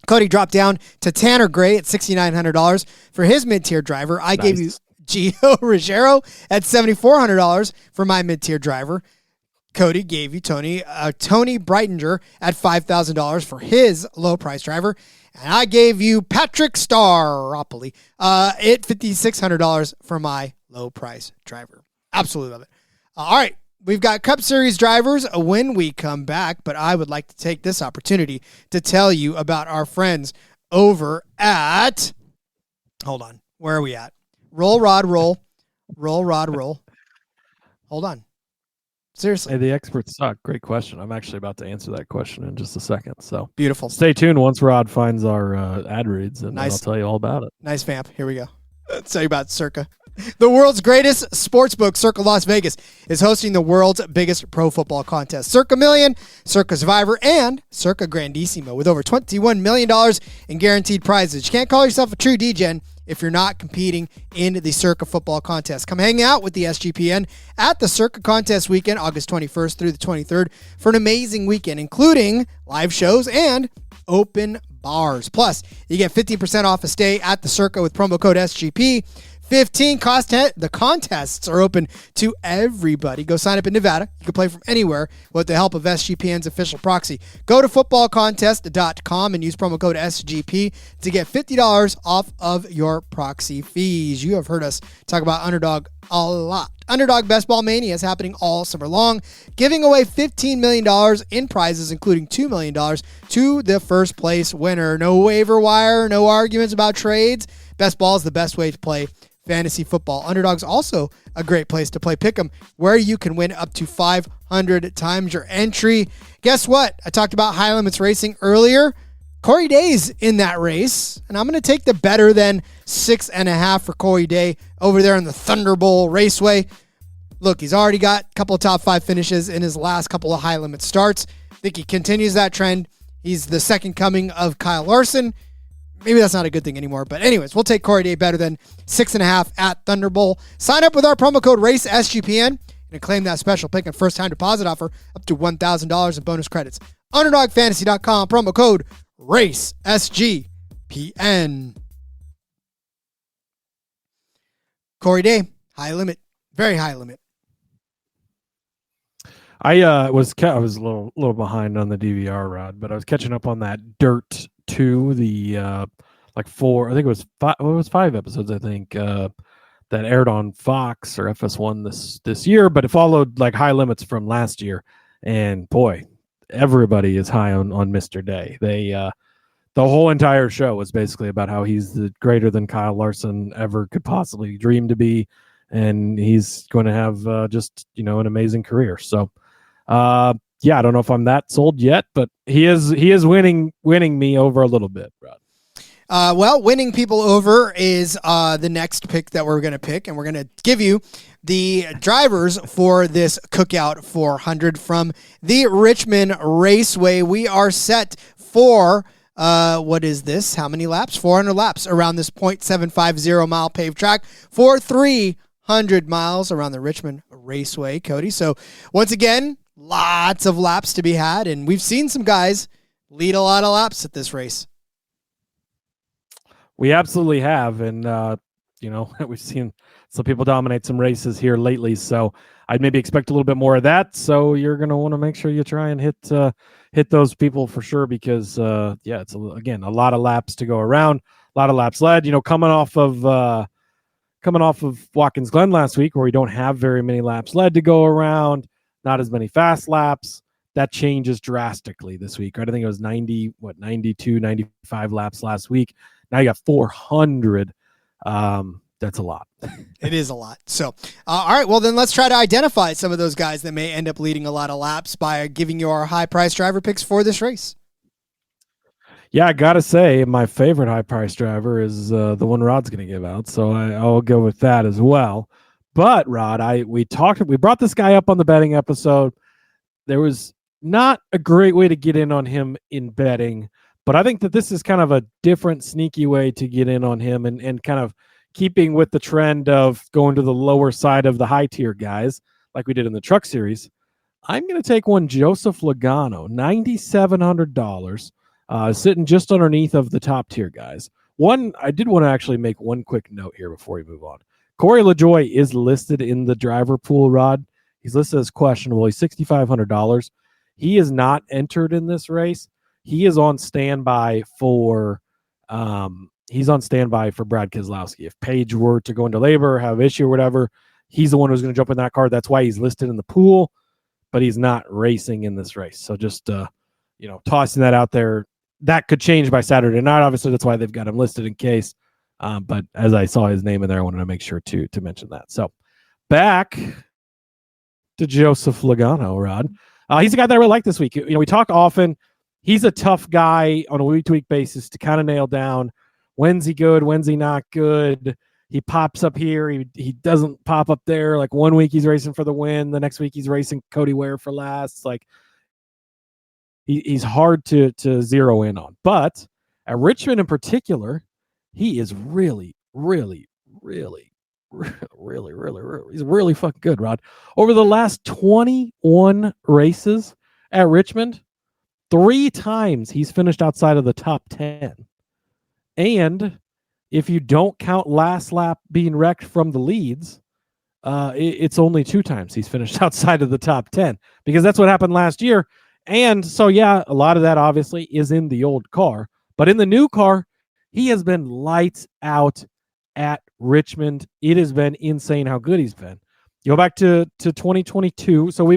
Cody dropped down to Tanner Gray at $6,900 for his mid-tier driver. I gave you Gio Ruggiero at $7,400 for my mid-tier driver. Cody gave you Tony Breitinger at $5,000 for his low-price driver. And I gave you Patrick Staropoli at $5,600 for my low-price driver. Absolutely love it. All right, we've got Cup Series drivers when we come back, but I would like to take this opportunity to tell you about our friends over at... Hold on. Where are we at? Roll, Rod, roll. Roll, Rod, roll. Hold on. Seriously. Hey, the experts suck. Great question. I'm actually about to answer that question in just a second. So beautiful. Stay tuned once Rod finds our ad reads, and I'll tell you all about it. Nice vamp. Here we go. Let's tell you about Circa. The world's greatest sportsbook, Circa Las Vegas, is hosting the world's biggest pro football contest. Circa Million, Circa Survivor, and Circa Grandissimo with over $21 million in guaranteed prizes. You can't call yourself a true DGen if you're not competing in the Circa football contest. Come hang out with the SGPN at the Circa contest weekend, August 21st through the 23rd, for an amazing weekend, including live shows and open bars. Plus, you get 15% off a stay at the Circa with promo code SGP. The contests are open to everybody. Go sign up in Nevada. You can play from anywhere with the help of SGPN's official proxy. Go to footballcontest.com and use promo code SGP to get $50 off of your proxy fees. You have heard us talk about Underdog a lot. Underdog Best Ball Mania is happening all summer long, giving away $15 million in prizes, including $2 million to the first place winner. No waiver wire, no arguments about trades. Best Ball is the best way to play fantasy football. Underdog's also a great place to play Pick'em, where you can win up to 500 times your entry. Guess what? I talked about high limits racing earlier. Corey Day's in that race, and I'm going to take the better than 6.5 for Corey Day over there in the Thunderbolt Raceway. Look, he's already got a couple of top 5 finishes in his last couple of high limit starts. I think he continues that trend. He's the second coming of Kyle Larson. Maybe that's not a good thing anymore. But anyways, we'll take Corey Day better than 6.5 at Thunderbolt. Sign up with our promo code RACESGPN and claim that special pick and first-time deposit offer up to $1,000 in bonus credits. UnderdogFantasy.com, promo code RACESGPN. Corey Day, high limit, very high limit. I was a little behind on the DVR, Rod, but I was catching up on that Dirt 2, the like 4, I think it was 5. Well, it was 5 episodes, I think, that aired on Fox or FS1 this year, but it followed like high limits from last year. And boy, everybody is high on Mr. Day. The whole entire show was basically about how he's the greater than Kyle Larson ever could possibly dream to be, and he's going to have just an amazing career. So. Yeah, I don't know if I'm that sold yet, but he is winning me over a little bit, Rod. Well, winning people over is the next pick that we're going to pick, and we're going to give you the drivers for this Cookout 400 from the Richmond Raceway. We are set for, what is this? How many laps? 400 laps around this 0.750 mile paved track for 300 miles around the Richmond Raceway, Cody. So once again, lots of laps to be had, and we've seen some guys lead a lot of laps at this race. We absolutely have, and we've seen some people dominate some races here lately, so I'd maybe expect a little bit more of that. So you're going to want to make sure you try and hit those people for sure, because it's a lot of laps to go around, a lot of laps led. Coming off of Watkins Glen last week, where we don't have very many laps led to go around. Not as many fast laps. That changes drastically this week, right? I think it was 92, 95 laps last week. Now you got 400. That's a lot. It is a lot. So, all right, well, then let's try to identify some of those guys that may end up leading a lot of laps by giving you our high-price driver picks for this race. Yeah, I got to say, my favorite high-price driver is the one Rod's going to give out, so I'll go with that as well. But Rod, we brought this guy up on the betting episode. There was not a great way to get in on him in betting, but I think that this is kind of a different, sneaky way to get in on him, and kind of keeping with the trend of going to the lower side of the high tier guys, like we did in the Truck Series. I'm going to take one Joseph Logano, $9,700, sitting just underneath of the top tier guys. I did want to actually make one quick note here before we move on. Corey LaJoie is listed in the driver pool, Rod. He's listed as questionable. He's $6,500. He is not entered in this race. He is on standby for Brad Keselowski. If Paige were to go into labor, have an issue or whatever, he's the one who's going to jump in that car. That's why he's listed in the pool, but he's not racing in this race. So just tossing that out there. That could change by Saturday night. Obviously, that's why they've got him listed in case. But as I saw his name in there, I wanted to make sure to mention that. So back to Joseph Logano, Rod. He's a guy that I really like this week. We talk often. He's a tough guy on a week-to-week basis to kind of nail down. When's he good? When's he not good? He pops up here. He doesn't pop up there. Like one week he's racing for the win. The next week he's racing Cody Ware for last. Like he's hard to zero in on. But at Richmond in particular, he is really really, he's really fucking good, Rod. Over the last 21 races at Richmond, 3 times he's finished outside of the top 10. And if you don't count last lap being wrecked from the leads, it's only 2 times he's finished outside of the top 10, because that's what happened last year. And so, yeah, a lot of that obviously is in the old car, but in the new car, he has been lights out at Richmond. It has been insane how good he's been. You go back to 2022. So they're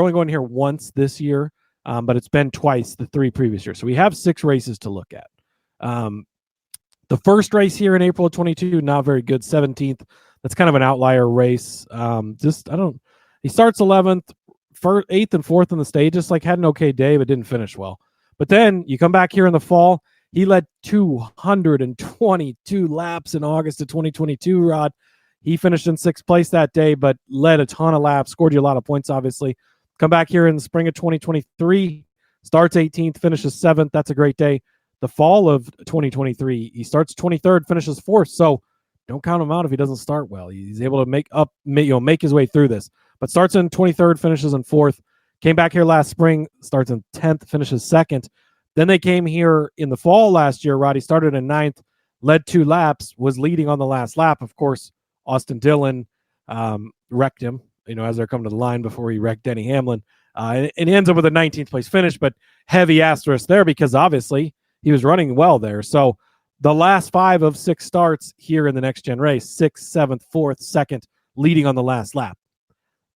only going here once this year, but it's been twice the 3 previous years. So we have 6 races to look at. The first race here in April of 22, not very good, 17th. That's kind of an outlier race. He starts 11th, 8th and 4th in the stage, just like had an okay day, but didn't finish well. But then you come back here in the fall, he led 222 laps in August of 2022, Rod. He finished in 6th place that day, but led a ton of laps, scored you a lot of points, obviously. Come back here in the spring of 2023, starts 18th, finishes 7th. That's a great day. The fall of 2023, he starts 23rd, finishes 4th. So don't count him out if he doesn't start well. He's able to make his way through this. But starts in 23rd, finishes in 4th. Came back here last spring, starts in 10th, finishes 2nd. Then they came here in the fall last year. Roddy started in 9th, led 2 laps, was leading on the last lap. Of course, Austin Dillon wrecked him, as they're coming to the line before he wrecked Denny Hamlin. And he ends up with a 19th place finish, but heavy asterisk there because obviously he was running well there. So the last 5 of 6 starts here in the next gen race, 6th, 7th, 4th, 2nd, leading on the last lap.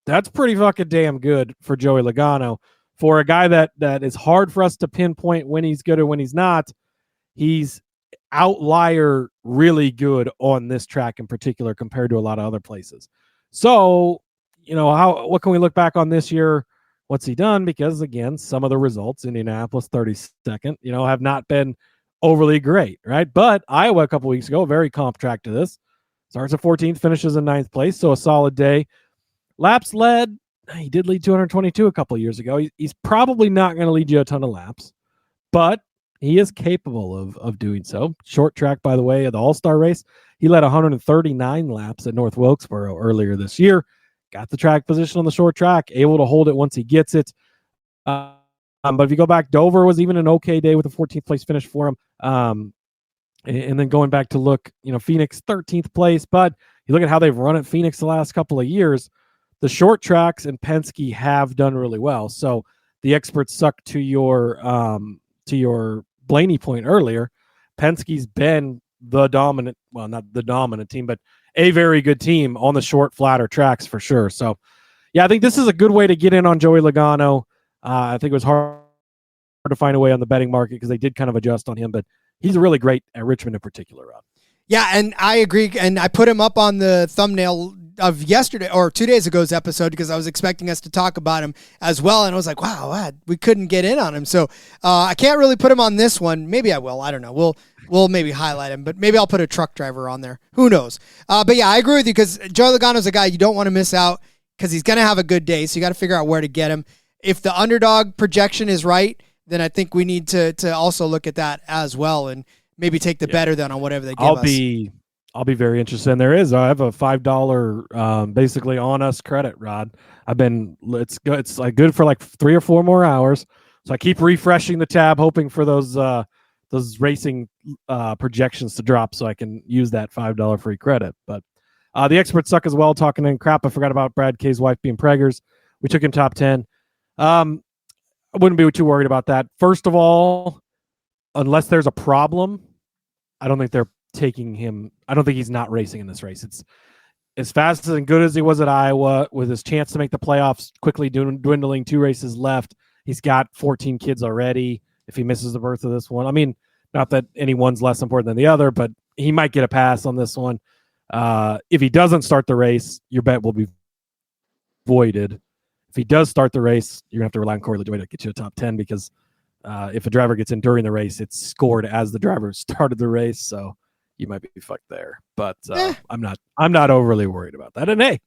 That's pretty fucking damn good for Joey Logano. For a guy that is hard for us to pinpoint when he's good or when he's not, he's outlier really good on this track in particular compared to a lot of other places. So, what can we look back on this year? What's he done? Because, again, some of the results, Indianapolis 32nd, have not been overly great, right? But Iowa a couple weeks ago, very comp track to this. Starts at 14th, finishes in 9th place, so a solid day. Laps led, he did lead 222 a couple of years ago. He's probably not going to lead you a ton of laps, but he is capable of doing so. Short track, by the way, at the All-Star race, he led 139 laps at North Wilkesboro earlier this year. Got the track position on the short track, able to hold it once he gets it. But if you go back, Dover was even an okay day with a 14th place finish for him. And then going back to look, Phoenix 13th place, but you look at how they've run at Phoenix the last couple of years. The short tracks and Penske have done really well. So the experts suck to your Blaney point earlier. Penske's been the dominant, well, not the dominant team, but a very good team on the short, flatter tracks for sure. So, yeah, I think this is a good way to get in on Joey Logano. I think it was hard to find a way on the betting market because they did kind of adjust on him, but he's really great at Richmond in particular, Rob. Yeah, and I agree. And I put him up on the thumbnail of yesterday or 2 days ago's episode because I was expecting us to talk about him as well. And I was like, wow, we couldn't get in on him. So I can't really put him on this one. Maybe I will. I don't know. We'll maybe highlight him, but maybe I'll put a truck driver on there. Who knows? But yeah, I agree with you because Joey Logano's a guy you don't want to miss out because he's going to have a good day. So you got to figure out where to get him. If the underdog projection is right, then I think we need to also look at that as well and maybe take the better then on whatever they give us. I'll be very interested. And I have a $5 basically on us credit, Rod. It's like good for like 3 or 4 more hours. So I keep refreshing the tab, hoping for those racing projections to drop so I can use that $5 free credit. But the experts suck as well, talking in crap. I forgot about Brad K's wife being preggers. We took him top 10. I wouldn't be too worried about that. First of all, unless there's a problem, I don't think they're taking him. I don't think he's not racing in this race. It's as fast and good as he was at Iowa with his chance to make the playoffs quickly dwindling, 2 races left. He's got 14 kids already. If he misses the birth of this one, I mean, not that any one's less important than the other, but he might get a pass on this one. If he doesn't start the race, your bet will be voided. If he does start the race, you're gonna have to rely on Corey LaJoie to get you a top 10 because if a driver gets in during the race, it's scored as the driver started the race. So you might be fucked there, but I'm not overly worried about that. And hey,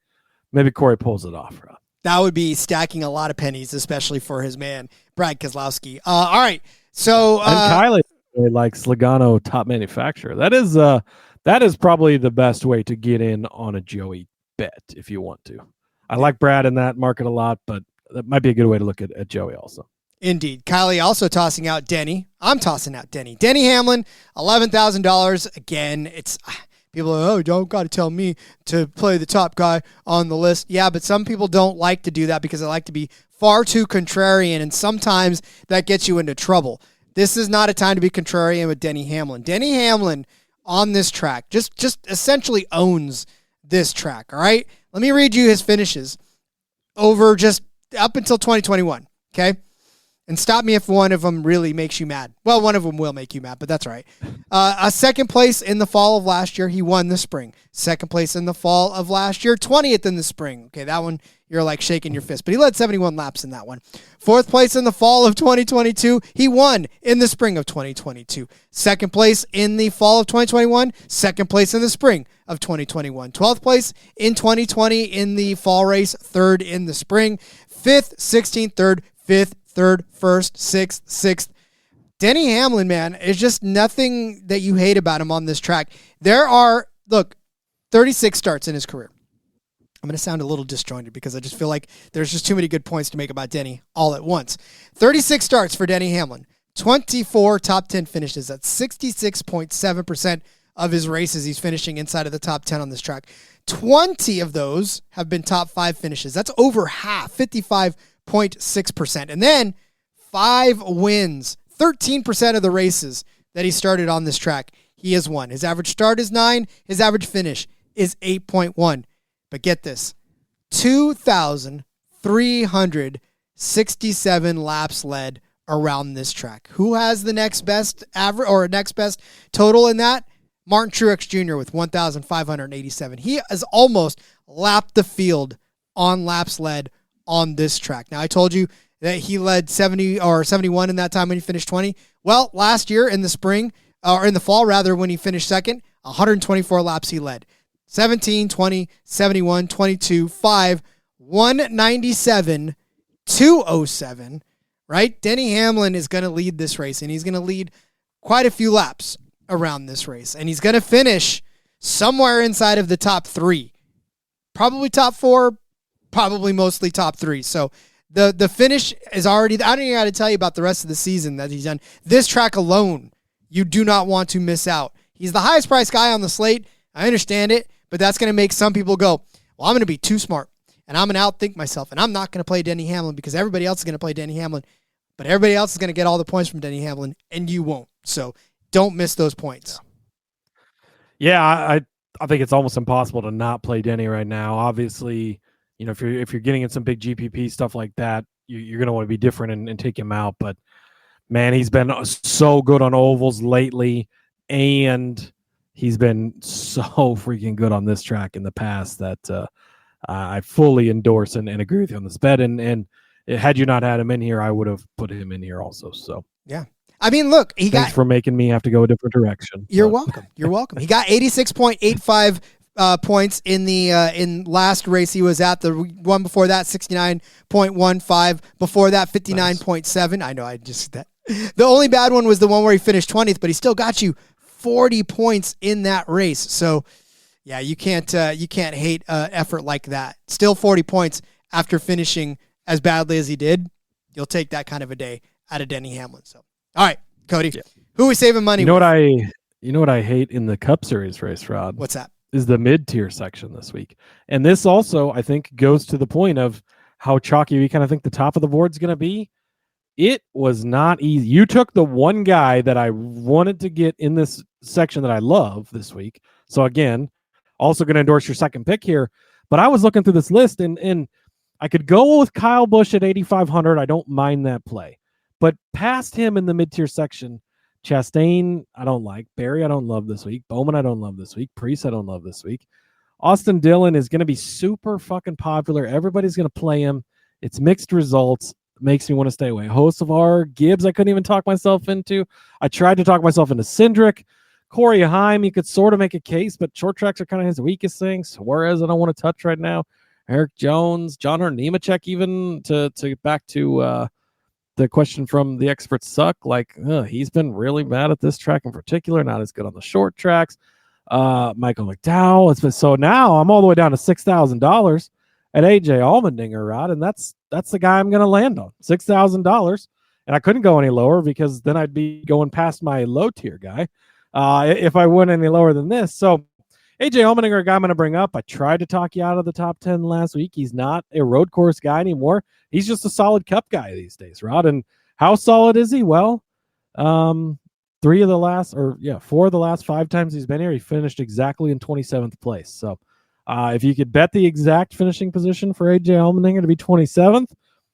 maybe Corey pulls it off, Rob. That would be stacking a lot of pennies, especially for his man, Brad Keselowski. All right. So and Kylie Joey likes Logano top manufacturer. That is probably the best way to get in on a Joey bet if you want to. I like Brad in that market a lot, but that might be a good way to look at Joey also. Indeed. Kylie also tossing out Denny. I'm tossing out Denny. Denny Hamlin, $11,000. Again, it's people are, don't got to tell me to play the top guy on the list. Yeah, but some people don't like to do that because they like to be far too contrarian, and sometimes that gets you into trouble. This is not a time to be contrarian with Denny Hamlin. Denny Hamlin on this track just essentially owns this track, all right? Let me read you his finishes over just up until 2021, okay? And stop me if one of them really makes you mad. Well, one of them will make you mad, but that's all right. A second place in the fall of last year, he won the spring. Second place in the fall of last year, 20th in the spring. Okay, that one, you're like shaking your fist. But he led 71 laps in that one. Fourth place in the fall of 2022, he won in the spring of 2022. Second place in the fall of 2021, second place in the spring of 2021. 12th place in 2020 in the fall race, third in the spring. 5th, 16th, 3rd, 5th, 3rd, 1st, 6th, 6th. Denny Hamlin, man, is just nothing that you hate about him on this track. There are, 36 starts in his career. I'm going to sound a little disjointed because I just feel like there's just too many good points to make about Denny all at once. 36 starts for Denny Hamlin. 24 top 10 finishes. That's 66.7% of his races he's finishing inside of the top 10 on this track. 20 of those have been top 5 finishes. That's over half, 55.6%. And then 5 wins, 13% of the races that he started on this track, he has won. His average start is 9. His average finish is 8.1. But get this, 2,367 laps led around this track. Who has the next best average or next best total in that? Martin Truex Jr. with 1,587. He has almost lapped the field on laps led on this track. Now, I told you that he led 70 or 71 in that time when he finished 20. Well, last year in the spring, or in the fall rather, when he finished second, 124 laps he led. 17, 20, 71, 22, 5, 197, 207, right? Denny Hamlin is going to lead this race, and he's going to lead quite a few laps around this race, and he's going to finish somewhere inside of the top 3. Probably top 4, probably mostly top 3. So the finish is already, I don't even got to tell you about the rest of the season that he's done. This track alone, you do not want to miss out. He's the highest priced guy on the slate. I understand it, but that's going to make some people go, well, I'm going to be too smart, and I'm going to outthink myself, and I'm not going to play Denny Hamlin because everybody else is going to play Denny Hamlin, but everybody else is going to get all the points from Denny Hamlin, and you won't. So don't miss those points. Yeah, I think it's almost impossible to not play Denny right now. Obviously, you know, if you're getting in some big GPP stuff like that, you're going to want to be different and take him out. But man, he's been so good on ovals lately, and he's been so freaking good on this track in the past that I fully endorse and agree with you on this bet. And had you not had him in here, I would have put him in here also. So yeah. I mean, look, thanks for making me have to go a different direction. You're welcome. You're welcome. He got 86.85 points in the in last race he was at. The one before that, 69.15. Before that, 59.7. Nice. I know, I just that. The only bad one was the one where he finished 20th, but he still got you 40 points in that race. So, yeah, you can't hate effort like that. Still 40 points after finishing as badly as he did. You'll take that kind of a day out of Denny Hamlin. So, all right, Cody, who are we saving money with? You know what I hate in the Cup Series race, Rod? What's that? Is the mid-tier section this week. And this also, I think, goes to the point of how chalky we kind of think the top of the board is going to be. It was not easy. You took the one guy that I wanted to get in this section that I love this week. So again, also going to endorse your second pick here. But I was looking through this list, and I could go with Kyle Busch at 8,500. I don't mind that play. But past him in the mid-tier section, Chastain, I don't like. Barry, I don't love this week. Bowman, I don't love this week. Priest, I don't love this week. Austin Dillon is going to be super fucking popular. Everybody's going to play him. It's mixed results. Makes me want to stay away. Hocevar, Gibbs, I couldn't even talk myself into. I tried to talk myself into Cindric. Corey Haim, you could sort of make a case, but short tracks are kind of his weakest thing. Suarez, I don't want to touch right now. Eric Jones, John Nemechek, even to back to the question from the experts suck. Like, he's been really bad at this track in particular, not as good on the short tracks. Michael McDowell. It's been, so now I'm all the way down to $6,000 at AJ Allmendinger, Rod, and that's the guy I'm going to land on, $6,000. And I couldn't go any lower because then I'd be going past my low tier guy if I went any lower than this. So AJ Allmendinger, a guy I'm going to bring up. I tried to talk you out of the top 10 last week. He's not a road course guy anymore. He's just a solid cup guy these days, Rod. And how solid is he? Well, 4 of the last 5 times he's been here, he finished exactly in 27th place. So if you could bet the exact finishing position for AJ Allmendinger to be 27th,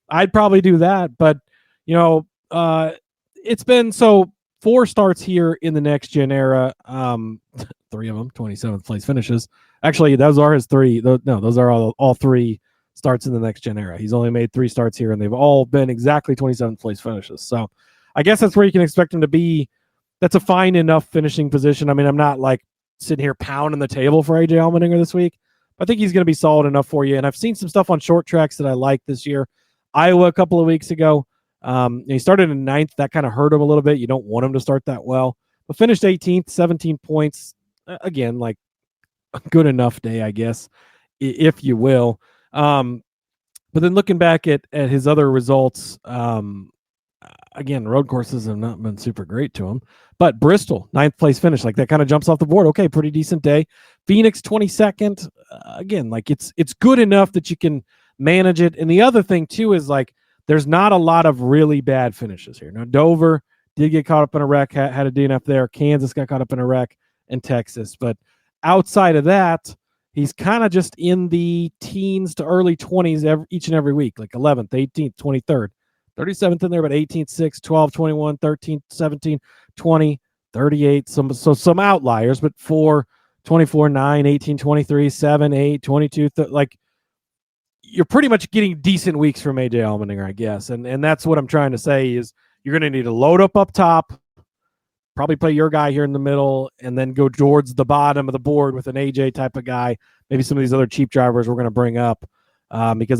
I'd probably do that. But, it's been 4 starts here in the next gen era. 3 of them 27th place finishes. Actually, those are his 3. Those are all 3 starts in the next gen era. He's only made 3 starts here, and they've all been exactly 27th place finishes. So I guess that's where you can expect him to be. That's a fine enough finishing position. I mean, I'm not like sitting here pounding the table for AJ Allmendinger this week. I think he's going to be solid enough for you. And I've seen some stuff on short tracks that I like this year. Iowa a couple of weeks ago. He started in 9th. That kind of hurt him a little bit. You don't want him to start that well. But finished 18th, 17 points. Again, like a good enough day, I guess, if you will. But then looking back at his other results, again, road courses have not been super great to him. But Bristol, 9th place finish, like that kind of jumps off the board. Okay, pretty decent day. Phoenix, 22nd. Again, like it's good enough that you can manage it. And the other thing too is like there's not a lot of really bad finishes here. Now Dover did get caught up in a wreck, had a DNF there. Kansas got caught up in a wreck, and Texas. But outside of that, he's kind of just in the teens to early 20s each and every week, like 11th, 18th, 23rd. 37th in there, but 18th, 6, 12, 21, 13, 17, 20, 38. Some outliers, but 4, 24, 9, 18, 23, 7, 8, 22. Like you're pretty much getting decent weeks from AJ Allmendinger, I guess. And that's what I'm trying to say is you're going to need to load up top, probably play your guy here in the middle, and then go towards the bottom of the board with an AJ type of guy. Maybe some of these other cheap drivers we're going to bring up because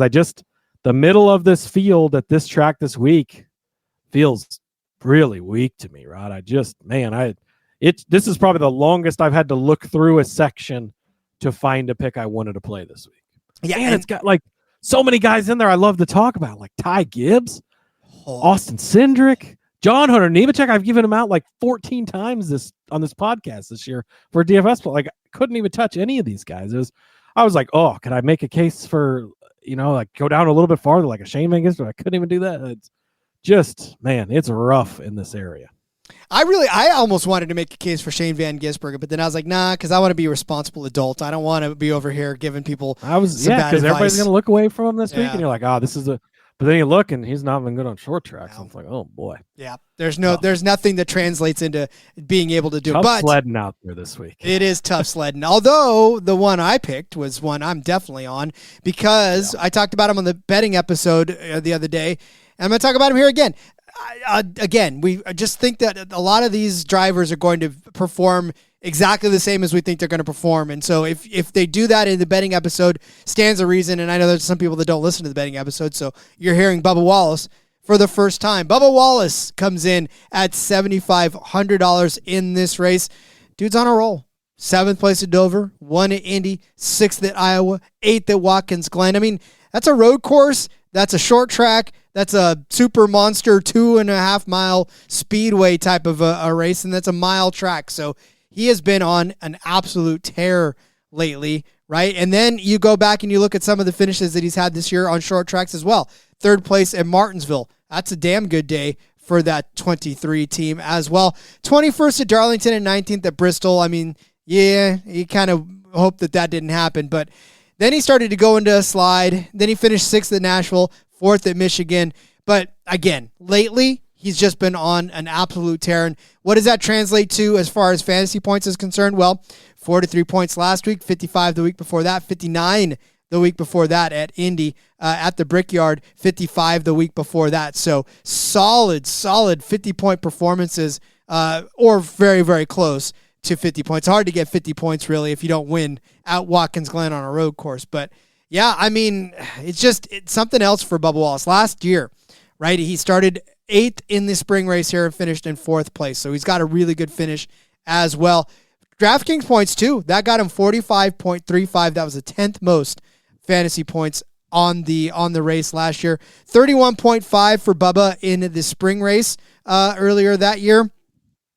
the middle of this field at this track this week feels really weak to me, Rod. This is probably the longest I've had to look through a section to find a pick I wanted to play this week. Yeah, and it's got like so many guys in there I love to talk about, like Ty Gibbs, Austin Cindric, John Hunter Nemechek. I've given him out like 14 times on this podcast this year for DFS. Like, couldn't even touch any of these guys. I was like, oh, can I make a case for, like go down a little bit farther, like a Shane Van Gisbergen? I couldn't even do that. It's just, man, it's rough in this area. I almost wanted to make a case for Shane Van Gisbergen, but then I was like, nah, because I want to be a responsible adult. I don't want to be over here giving people some bad advice. Because everybody's going to look away from him this week, and you're like, but then you look, and he's not been good on short tracks. No. It's like, oh boy. Yeah, there's nothing that translates into being able to do. Tough sledding out there this week. It is tough sledding. Although the one I picked was one I'm definitely on because I talked about him on the betting episode the other day, and I'm going to talk about him here again. We just think that a lot of these drivers are going to perform exactly the same as we think they're going to perform. And so if they do that in the betting episode, stands a reason. And I know there's some people that don't listen to the betting episode. So you're hearing Bubba Wallace for the first time. Bubba Wallace comes in at $7,500 in this race. Dude's on a roll. 7th place at Dover, 1 at Indy, 6th at Iowa, 8th at Watkins Glen. I mean, that's a road course. That's a short track. That's a super monster 2.5 mile speedway type of a race, and that's a mile track. So he has been on an absolute tear lately, right? And then you go back and you look at some of the finishes that he's had this year on short tracks as well. 3rd place at Martinsville. That's a damn good day for that 23 team as well. 21st at Darlington and 19th at Bristol. I mean, yeah, you kind of hope that didn't happen, but then he started to go into a slide. Then he finished 6th at Nashville, 4th at Michigan. But again, lately, he's just been on an absolute tear. And what does that translate to as far as fantasy points is concerned? Well, 43 points last week, 55 the week before that, 59 the week before that at Indy, at the Brickyard, 55 the week before that. So solid 50-point performances, or very, very close to 50 points. Hard to get 50 points, really, if you don't win at Watkins Glen on a road course. But, yeah, I mean, it's something else for Bubba Wallace. Last year, right, he started 8th in the spring race here and finished in 4th place. So he's got a really good finish as well. DraftKings points too. That got him 45.35. That was the 10th most fantasy points on the race last year. 31.5 for Bubba in the spring race earlier that year.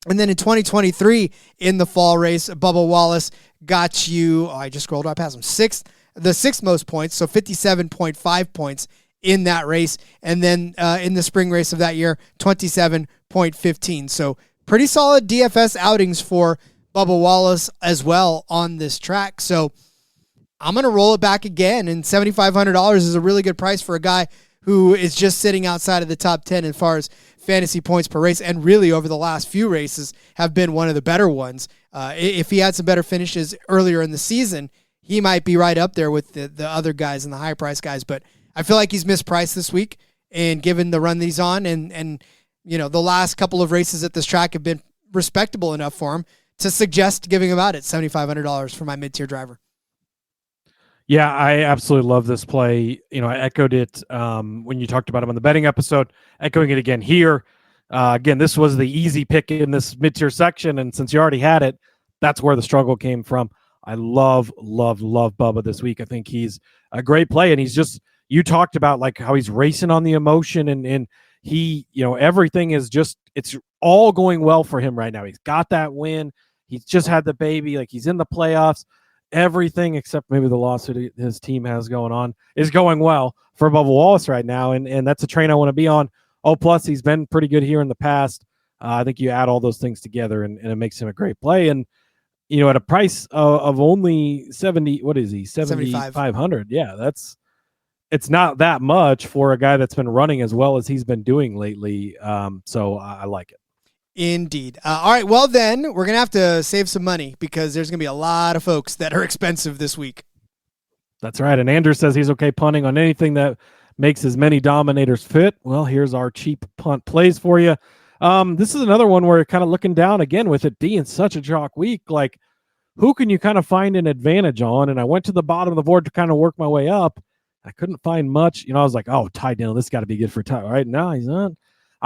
And then in 2023 in the fall race, Bubba Wallace got you, I just scrolled right past him, the 6th most points, so 57.5 points in that race. And then in the spring race of that year, 27.15. So pretty solid DFS outings for Bubba Wallace as well on this track. So I'm going to roll it back again, and $7,500 is a really good price for a guy who is just sitting outside of the top 10 as far as fantasy points per race, and really over the last few races have been one of the better ones. If he had some better finishes earlier in the season, he might be right up there with the other guys and the high-price guys, but I feel like he's mispriced this week, and given the run that he's on, and you know, the last couple of races at this track have been respectable enough for him to suggest giving him out at $7,500 for my mid-tier driver. Yeah, I absolutely love this play. You know, I echoed it when you talked about him on the betting episode, echoing it again here. Again, this was the easy pick in this mid-tier section, and since you already had it, that's where the struggle came from. I love Bubba this week. I think he's a great play, and he's just, you talked about like how he's racing on the emotion, and he, you know, everything is just, it's all going well for him right now. He's got that win. He's just had the baby. Like, he's in the playoffs. Everything except maybe the lawsuit his team has going on is going well for Bubba Wallace right now, and that's a train I want to be on. Oh, plus he's been pretty good here in the past. I think you add all those things together, and it makes him a great play. And you know, at a price of only 70, what is he? 7,500. Yeah, it's not that much for a guy that's been running as well as he's been doing lately. So I like it. Indeed. All right, well then, we're going to have to save some money because there's going to be a lot of folks that are expensive this week. That's right. And Andrew says he's okay punting on anything that makes as many dominators fit. Well, here's our cheap punt plays for you. This is another one where you're kind of looking down again with it being such a chalk week. Like, who can you kind of find an advantage on? And I went to the bottom of the board to kind of work my way up. I couldn't find much. You know, I was like, oh, Ty Dillon, this got to be good for Ty. All right, no, he's not.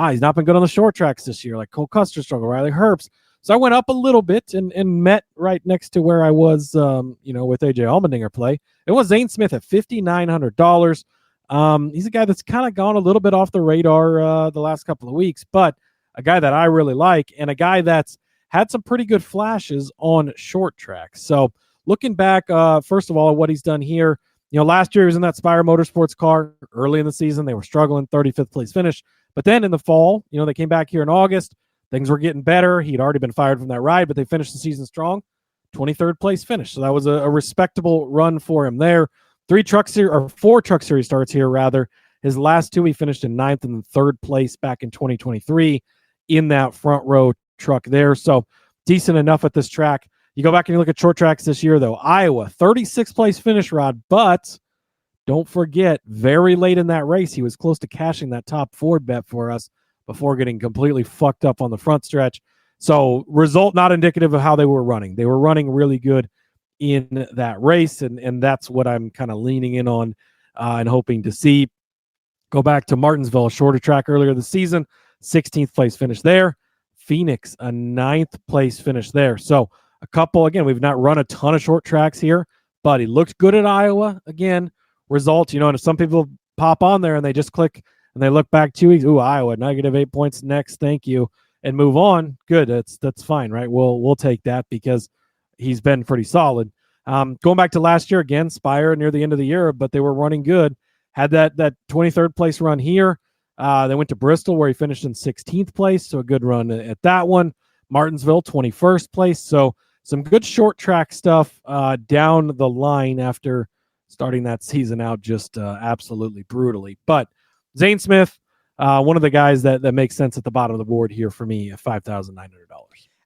He's not been good on the short tracks this year, like Cole Custer struggle, Riley Herbst. So I went up a little bit and met right next to where I was, you know, with AJ Allmendinger play. It was Zane Smith at $5,900. He's a guy that's kind of gone a little bit off the radar the last couple of weeks, but a guy that I really like, and a guy that's had some pretty good flashes on short tracks. So looking back, first of all, what he's done here, you know, last year he was in that Spire Motorsports car early in the season. They were struggling, 35th place finish. But then in the fall, you know, they came back here in August. Things were getting better. He'd already been fired from that ride, but they finished the season strong. 23rd place finish. So that was a respectable run for him there. 4 Truck Series starts here, rather. His last 2, he finished in 9th and 3rd place back in 2023 in that front row truck there. So decent enough at this track. You go back and you look at short tracks this year, though. Iowa, 36th place finish, Rod, but don't forget, very late in that race, he was close to cashing that top Ford bet for us before getting completely fucked up on the front stretch. So result not indicative of how they were running. They were running really good in that race, and that's what I'm kind of leaning in on and hoping to see. Go back to Martinsville, a shorter track earlier this season, 16th place finish there. Phoenix, a 9th place finish there. So a couple, again, we've not run a ton of short tracks here, but he looked good at Iowa. Again, results, you know, and if some people pop on there and they just click and they look back 2 weeks, Iowa, -8 points next, thank you, and move on, good, that's fine, right? We'll take that because he's been pretty solid. Going back to last year, again, Spire near the end of the year, but they were running good. Had that 23rd place run here. They went to Bristol where he finished in 16th place, so a good run at that one. Martinsville, 21st place, so some good short track stuff down the line after starting that season out just absolutely brutally. But Zane Smith, one of the guys that makes sense at the bottom of the board here for me at $5,900.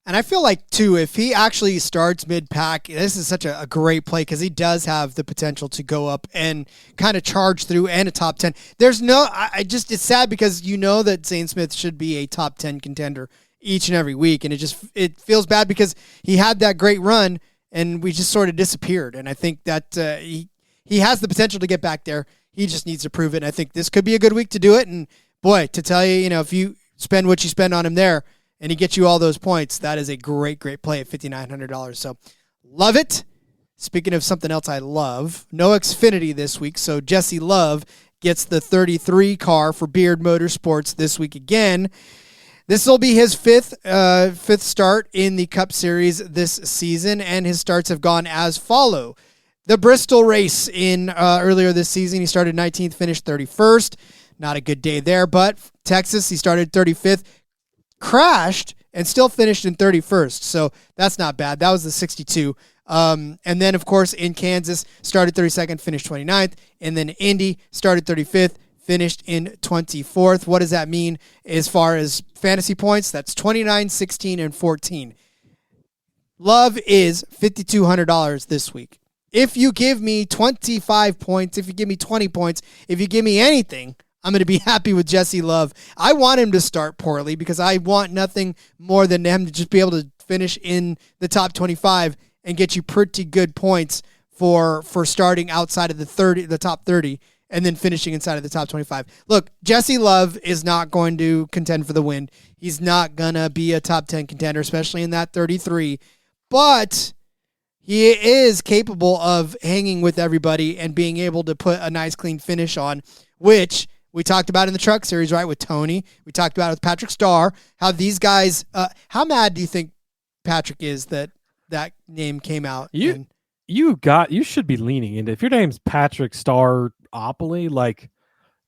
And I feel like, too, if he actually starts mid-pack, this is such a great play because he does have the potential to go up and kind of charge through and a top 10. There's no, it's sad because you know that Zane Smith should be a top 10 contender each and every week. And it feels bad because he had that great run and we just sort of disappeared. And I think that he has the potential to get back there. He just needs to prove it. And I think this could be a good week to do it. And boy, to tell you, if you spend what you spend on him there and he gets you all those points, that is a great, great play at $5,900. So love it. Speaking of something else I love, no Xfinity this week, so Jesse Love gets the 33 car for Beard Motorsports this week again. This will be his fifth start in the Cup Series this season, and his starts have gone as follow. The Bristol race in earlier this season, he started 19th, finished 31st. Not a good day there, but Texas, he started 35th, crashed, and still finished in 31st, so that's not bad. That was the 62. And then, of course, in Kansas, started 32nd, finished 29th. And then Indy started 35th, finished in 24th. What does that mean as far as fantasy points? That's 29, 16, and 14. Love is $5,200 this week. If you give me 25 points, if you give me 20 points, if you give me anything, I'm going to be happy with Jesse Love. I want him to start poorly because I want nothing more than him to just be able to finish in the top 25 and get you pretty good points for starting outside of the top 30, and then finishing inside of the top 25. Look, Jesse Love is not going to contend for the win. He's not going to be a top 10 contender, especially in that 33. But he is capable of hanging with everybody and being able to put a nice, clean finish on, which we talked about in the Truck Series, right, with Tony. We talked about it with Patrick Starr, how these guys how mad do you think Patrick is that name came out? You should be leaning into, if your name's Patrick Staropoli, like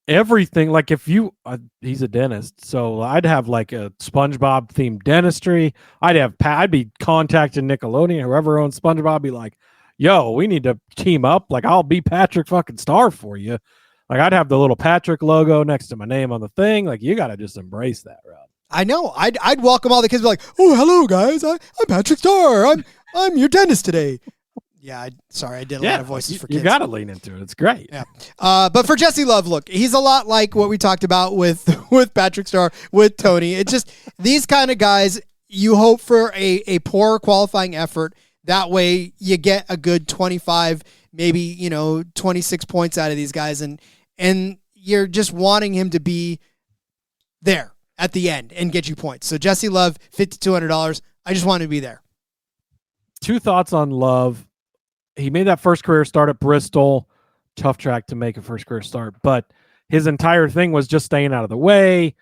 everything, like if you he's a dentist, so I'd have like a SpongeBob themed dentistry. I'd be contacting Nickelodeon, whoever owns SpongeBob, be like, yo, we need to team up. Like, I'll be Patrick fucking Star for you. Like, I'd have the little Patrick logo next to my name on the thing. Like, you got to just embrace that, Rob. I know. I'd welcome all the kids, be like, "Oh, hello guys, I'm Patrick Starr. I'm your dentist today." Yeah, sorry, I did a lot of voices for kids. You got to lean into it. It's great. Yeah. But for Jesse Love, look, he's a lot like what we talked about with Patrick Starr, with Tony. It's just these kind of guys. You hope for a poor qualifying effort. That way, you get a good 25, maybe 26 points out of these guys, and you're just wanting him to be there at the end and get you points. So Jesse Love, $5,200. I just want to be there. Two thoughts on Love. He made that first career start at Bristol. Tough track to make a first career start, but his entire thing was just staying out of the way.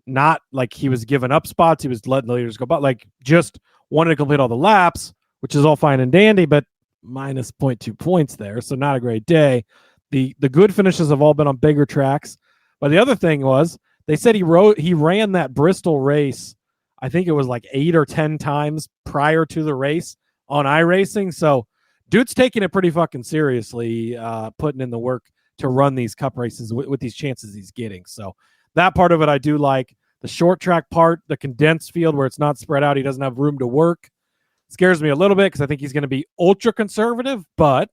Not like he was giving up spots. He was letting the leaders go, but like just wanted to complete all the laps, which is all fine and dandy, but minus 0.2 points there. So not a great day. The good finishes have all been on bigger tracks. But the other thing was, they said he ran that Bristol race, I think it was like 8 or 10 times prior to the race on iRacing. So dude's taking it pretty fucking seriously, putting in the work to run these Cup races with these chances he's getting. So that part of it I do like. The short track part, the condensed field where it's not spread out, he doesn't have room to work, scares me a little bit because I think he's going to be ultra conservative, but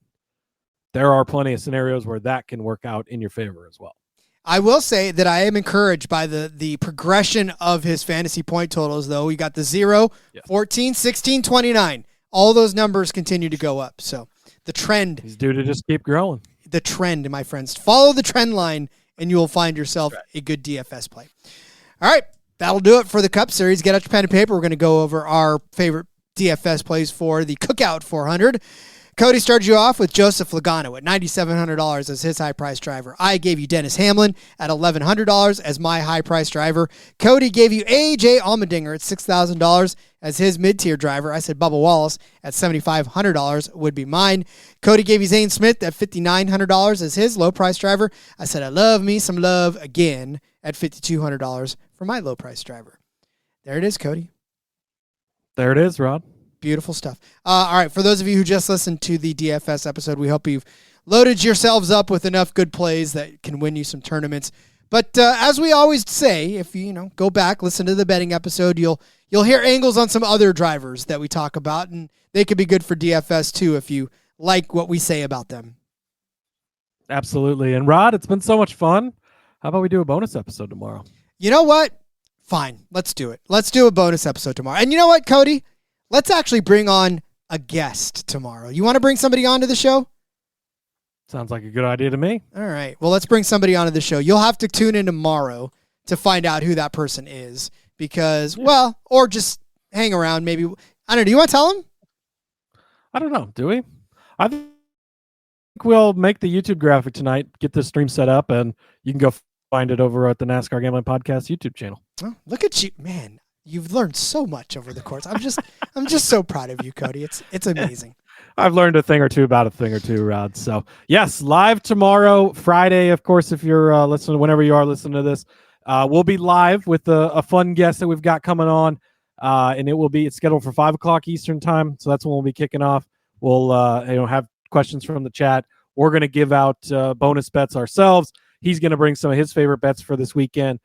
there are plenty of scenarios where that can work out in your favor as well. I will say that I am encouraged by the progression of his fantasy point totals, though. We got the 0, 14, 16, 29. All those numbers continue to go up. So the trend. He's due to just keep growing. The trend, my friends. Follow the trend line, and you will find yourself a good DFS play. All right, that'll do it for the Cup Series. Get out your pen and paper. We're going to go over our favorite DFS plays for the Cookout 400. Cody started you off with Joseph Logano at $9,700 as his high-price driver. I gave you Dennis Hamlin at $1,100 as my high-price driver. Cody gave you A.J. Allmendinger at $6,000 as his mid-tier driver. I said Bubba Wallace at $7,500 would be mine. Cody gave you Zane Smith at $5,900 as his low-price driver. I said I love me some love again at $5,200 for my low-price driver. There it is, Cody. There it is, Rod. Beautiful stuff. All right, for those of you who just listened to the DFS episode, we hope you've loaded yourselves up with enough good plays that can win you some tournaments. But as we always say, if you go back, listen to the betting episode, you'll hear angles on some other drivers that we talk about, and they could be good for DFS too if you like what we say about them. Absolutely. And Rod, it's been so much fun. How about we do a bonus episode tomorrow? You know what? Fine. Let's do it. Let's do a bonus episode tomorrow. And you know what, Cody? Let's actually bring on a guest tomorrow. You want to bring somebody onto the show? Sounds like a good idea to me. All right. Well, let's bring somebody onto the show. You'll have to tune in tomorrow to find out who that person is because, well, or just hang around. Maybe, I don't know. Do you want to tell him? I don't know. Do we? I think we'll make the YouTube graphic tonight, get the stream set up, and you can go find it over at the NASCAR Gambling Podcast YouTube channel. Oh, look at you, man. You've learned so much over the course. I'm just so proud of you, Cody. It's amazing. I've learned a thing or two about a thing or two, Rod. So yes, live tomorrow, Friday. Of course, if you're listening, whenever you are listening to this, we'll be live with a fun guest that we've got coming on. And it's scheduled for 5:00 Eastern time. So that's when we'll be kicking off. We'll, have questions from the chat. We're going to give out bonus bets ourselves. He's going to bring some of his favorite bets for this weekend.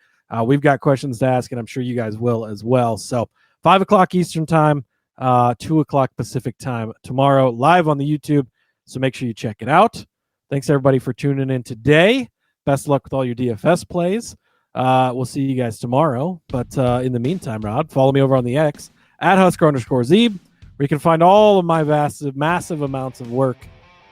We've got questions to ask, and I'm sure you guys will as well. So 5:00 Eastern time, 2:00 Pacific time tomorrow, live on the YouTube. So make sure you check it out. Thanks everybody for tuning in today. Best of luck with all your DFS plays. We'll see you guys tomorrow. But in the meantime, Rod, follow me over on the X at Husker_Zeeb, where you can find all of my massive amounts of work.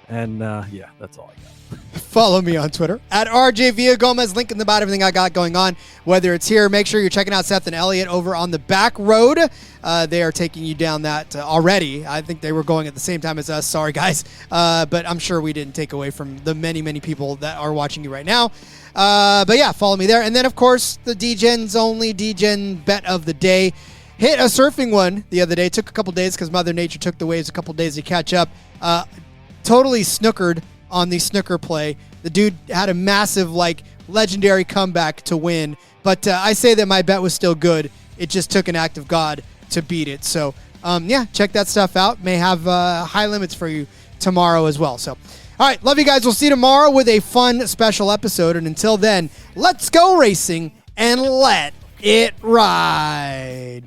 And that's all I got. Follow me on Twitter at RJ Villagomez. Link in about everything I got going on, whether it's here. Make sure you're checking out Seth and Elliot over on the back road. They are taking you down that already. I think they were going at the same time as us. Sorry, guys. But I'm sure we didn't take away from the many, many people that are watching you right now. But yeah, follow me there. And then, of course, the DGen's only DGen bet of the day. Hit a surfing one the other day. Took a couple days because Mother Nature took the waves a couple days to catch up. Totally snookered on the snooker play. The dude had a massive, legendary comeback to win. But I say that my bet was still good. It just took an act of God to beat it. So, check that stuff out. May have high limits for you tomorrow as well. So, all right, love you guys. We'll see you tomorrow with a fun special episode. And until then, let's go racing and let it ride.